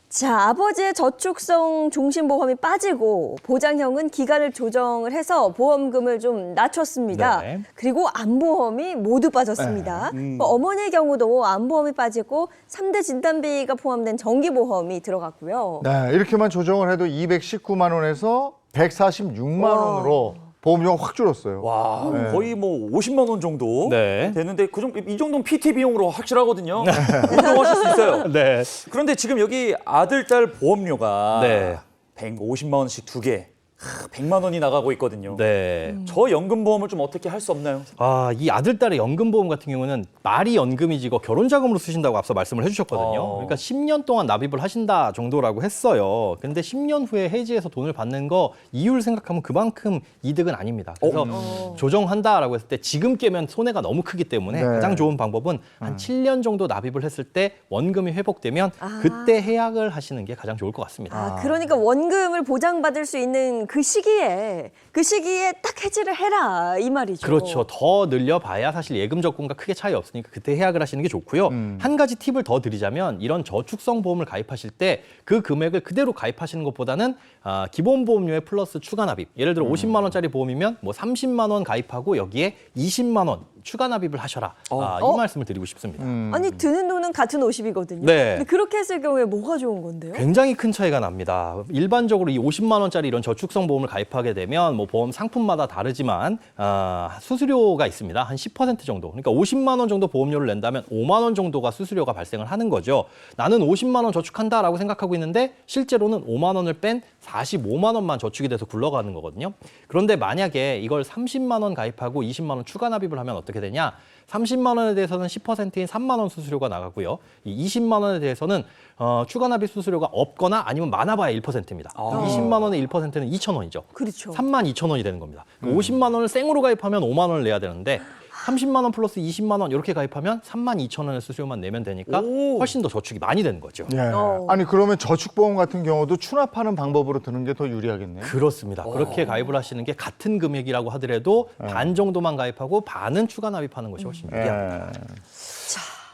자, 아버지의 저축성 종신보험이 빠지고 보장형은 기간을 조정을 해서 보험금을 좀 낮췄습니다. 네. 그리고 암보험이 모두 빠졌습니다. 어머니의 경우도 암보험이 빠지고 3대 진단비가 포함된 정기보험이 들어갔고요. 네, 이렇게만 조정을 해도 219만 원에서 146만 원으로 보험료가 확 줄었어요. 와, 네. 거의 뭐 50만 원 정도 네. 되는데 이 정도는 PT 비용으로 확실하거든요. 운동하실 수 있어요. 네. 그런데 지금 여기 아들, 딸 보험료가 네. 150만 원씩 2개, 100만 원이 나가고 있거든요. 네. 저 연금보험을 좀 어떻게 할 수 없나요? 이 아들, 딸의 연금보험 같은 경우는 말이 연금이지고 결혼자금으로 쓰신다고 앞서 말씀을 해주셨거든요. 그러니까 10년 동안 납입을 하신다 정도라고 했어요. 근데 10년 후에 해지해서 돈을 받는 거 이율 생각하면 그만큼 이득은 아닙니다. 그래서 조정한다라고 했을 때 지금 깨면 손해가 너무 크기 때문에 네. 가장 좋은 방법은 한 7년 정도 납입을 했을 때 원금이 회복되면 그때 해약을 하시는 게 가장 좋을 것 같습니다. 그러니까 원금을 보장받을 수 있는 그 시기에 딱 해지를 해라 이 말이죠. 그렇죠. 더 늘려봐야 사실 예금 적금과 크게 차이 없으니까 그때 해약을 하시는 게 좋고요. 한 가지 팁을 더 드리자면 이런 저축성 보험을 가입하실 때 그 금액을 그대로 가입하시는 것보다는 기본 보험료에 플러스 추가 납입. 예를 들어 50만 원짜리 보험이면 뭐 30만 원 가입하고 여기에 20만 원 추가 납입을 하셔라. 이 말씀을 드리고 싶습니다. 아니 드는 돈은 같은 50이거든요. 네. 근데 그렇게 했을 경우에 뭐가 좋은 건데요? 굉장히 큰 차이가 납니다. 일반적으로 이 50만 원짜리 이런 저축성 보험을 가입하게 되면 뭐 보험 상품마다 다르지만 수수료가 있습니다. 한 10% 정도. 그러니까 50만 원 정도 보험료를 낸다면 5만 원 정도가 수수료가 발생을 하는 거죠. 나는 50만 원 저축한다라고 생각하고 있는데 실제로는 5만 원을 뺀 45만 원만 저축이 돼서 굴러가는 거거든요. 그런데 만약에 이걸 30만 원 가입하고 20만 원 추가 납입을 하면 어떻게 되냐? 30만 원에 대해서는 10%인 3만 원 수수료가 나가고요. 이 20만 원에 대해서는 추가 납입 수수료가 없거나 아니면 많아봐야 1%입니다. 20만 원의 1%는 2천 원이죠. 그렇죠. 3만 2천 원이 되는 겁니다. 50만 원을 생으로 가입하면 5만 원을 내야 되는데 30만 원 플러스 20만 원 이렇게 가입하면 3만 2천 원의 수수료만 내면 되니까 훨씬 더 저축이 많이 되는 거죠. 예. 아니 그러면 저축보험 같은 경우도 추납하는 방법으로 드는 게 더 유리하겠네요. 그렇습니다. 그렇게 가입을 하시는 게 같은 금액이라고 하더라도 반 정도만 가입하고 반은 추가 납입하는 것이 훨씬 유리합니다. 예.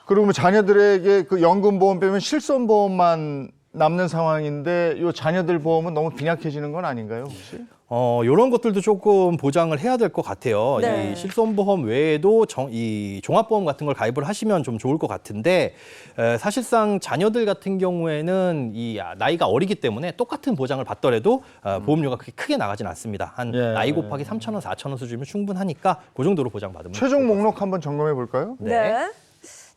그리고 뭐 자녀들에게 그 연금보험 빼면 실손보험만 남는 상황인데 이 자녀들 보험은 너무 빈약해지는 건 아닌가요, 혹시? 이런 것들도 조금 보장을 해야 될 것 같아요. 네. 이 실손보험 외에도 이 종합보험 같은 걸 가입을 하시면 좀 좋을 것 같은데 사실상 자녀들 같은 경우에는 이 나이가 어리기 때문에 똑같은 보장을 받더라도 보험료가 그렇게 크게 나가진 않습니다. 한 예. 나이 곱하기 3천 원, 4천 원 수준이면 충분하니까 그 정도로 보장받으면 최종 목록 한번 점검해 볼까요? 네.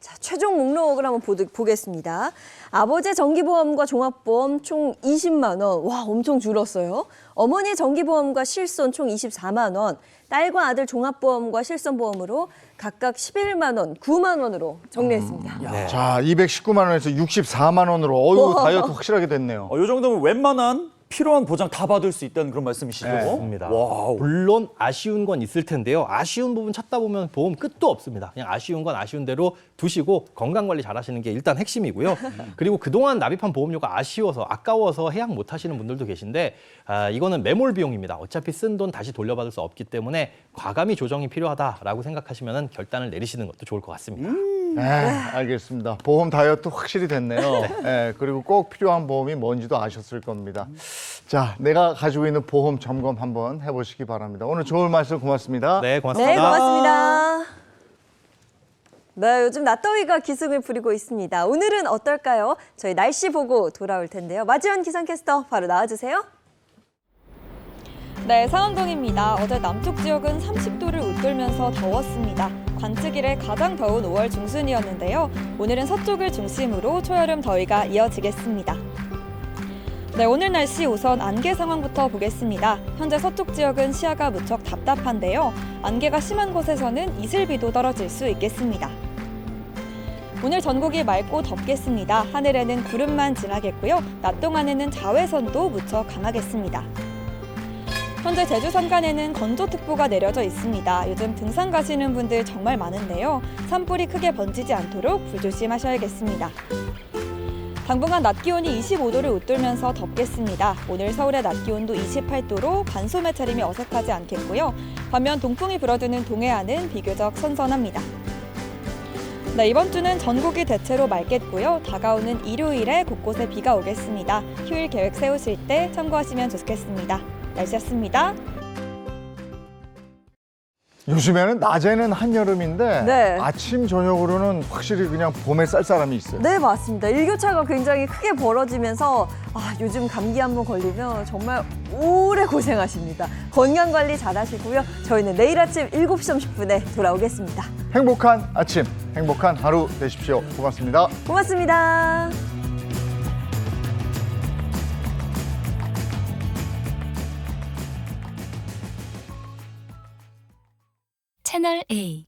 자, 최종 목록을 한번 보겠습니다. 아버지의 정기보험과 종합보험 총 20만 원. 와, 엄청 줄었어요. 어머니의 정기보험과 실손 총 24만 원. 딸과 아들 종합보험과 실손보험으로 각각 11만 원, 9만 원으로 정리했습니다. 자, 219만 원에서 64만 원으로 어유 다이어트 확실하게 됐네요. 이 정도면 웬만한 필요한 보장 다 받을 수 있다는 그런 말씀이시죠? 네, 맞습니다. 와우. 물론 아쉬운 건 있을 텐데요. 아쉬운 부분 찾다 보면 보험 끝도 없습니다. 그냥 아쉬운 건 아쉬운 대로 두시고 건강관리 잘 하시는 게 일단 핵심이고요. 그리고 그동안 납입한 보험료가 아쉬워서 아까워서 해약 못 하시는 분들도 계신데 이거는 매몰 비용입니다. 어차피 쓴 돈 다시 돌려받을 수 없기 때문에 과감히 조정이 필요하다라고 생각하시면 결단을 내리시는 것도 좋을 것 같습니다. 네, 알겠습니다. 보험 다이어트 확실히 됐네요. 네, 그리고 꼭 필요한 보험이 뭔지도 아셨을 겁니다. 자, 내가 가지고 있는 보험 점검 한번 해보시기 바랍니다. 오늘 좋은 말씀 고맙습니다. 네, 고맙습니다. 네, 고맙습니다. 네, 요즘 낮더위가 기승을 부리고 있습니다. 오늘은 어떨까요? 저희 날씨 보고 돌아올 텐데요. 마지원 기상캐스터 바로 나와주세요. 네, 상암동입니다. 어제 남쪽 지역은 30도를 웃돌면서 더웠습니다. 관측 이래 가장 더운 5월 중순이었는데요. 오늘은 서쪽을 중심으로 초여름 더위가 이어지겠습니다. 네, 오늘 날씨 우선 안개 상황부터 보겠습니다. 현재 서쪽 지역은 시야가 무척 답답한데요. 안개가 심한 곳에서는 이슬비도 떨어질 수 있겠습니다. 오늘 전국이 맑고 덥겠습니다. 하늘에는 구름만 지나겠고요. 낮 동안에는 자외선도 무척 강하겠습니다. 현재 제주 산간에는 건조특보가 내려져 있습니다. 요즘 등산 가시는 분들 정말 많은데요. 산불이 크게 번지지 않도록 불조심하셔야겠습니다. 당분간 낮 기온이 25도를 웃돌면서 덥겠습니다. 오늘 서울의 낮 기온도 28도로 반소매 차림이 어색하지 않겠고요. 반면 동풍이 불어드는 동해안은 비교적 선선합니다. 네, 이번 주는 전국이 대체로 맑겠고요. 다가오는 일요일에 곳곳에 비가 오겠습니다. 휴일 계획 세우실 때 참고하시면 좋겠습니다. 날씨였습니다. 요즘에는 낮에는 한여름인데 네. 아침 저녁으로는 확실히 그냥 봄의 쌀쌀함이 있어요. 네, 맞습니다. 일교차가 굉장히 크게 벌어지면서 요즘 감기 한번 걸리면 정말 오래 고생하십니다. 건강관리 잘 하시고요. 저희는 내일 아침 7시 30분에 돌아오겠습니다. 행복한 아침, 행복한 하루 되십시오. 고맙습니다. 고맙습니다. 채널 A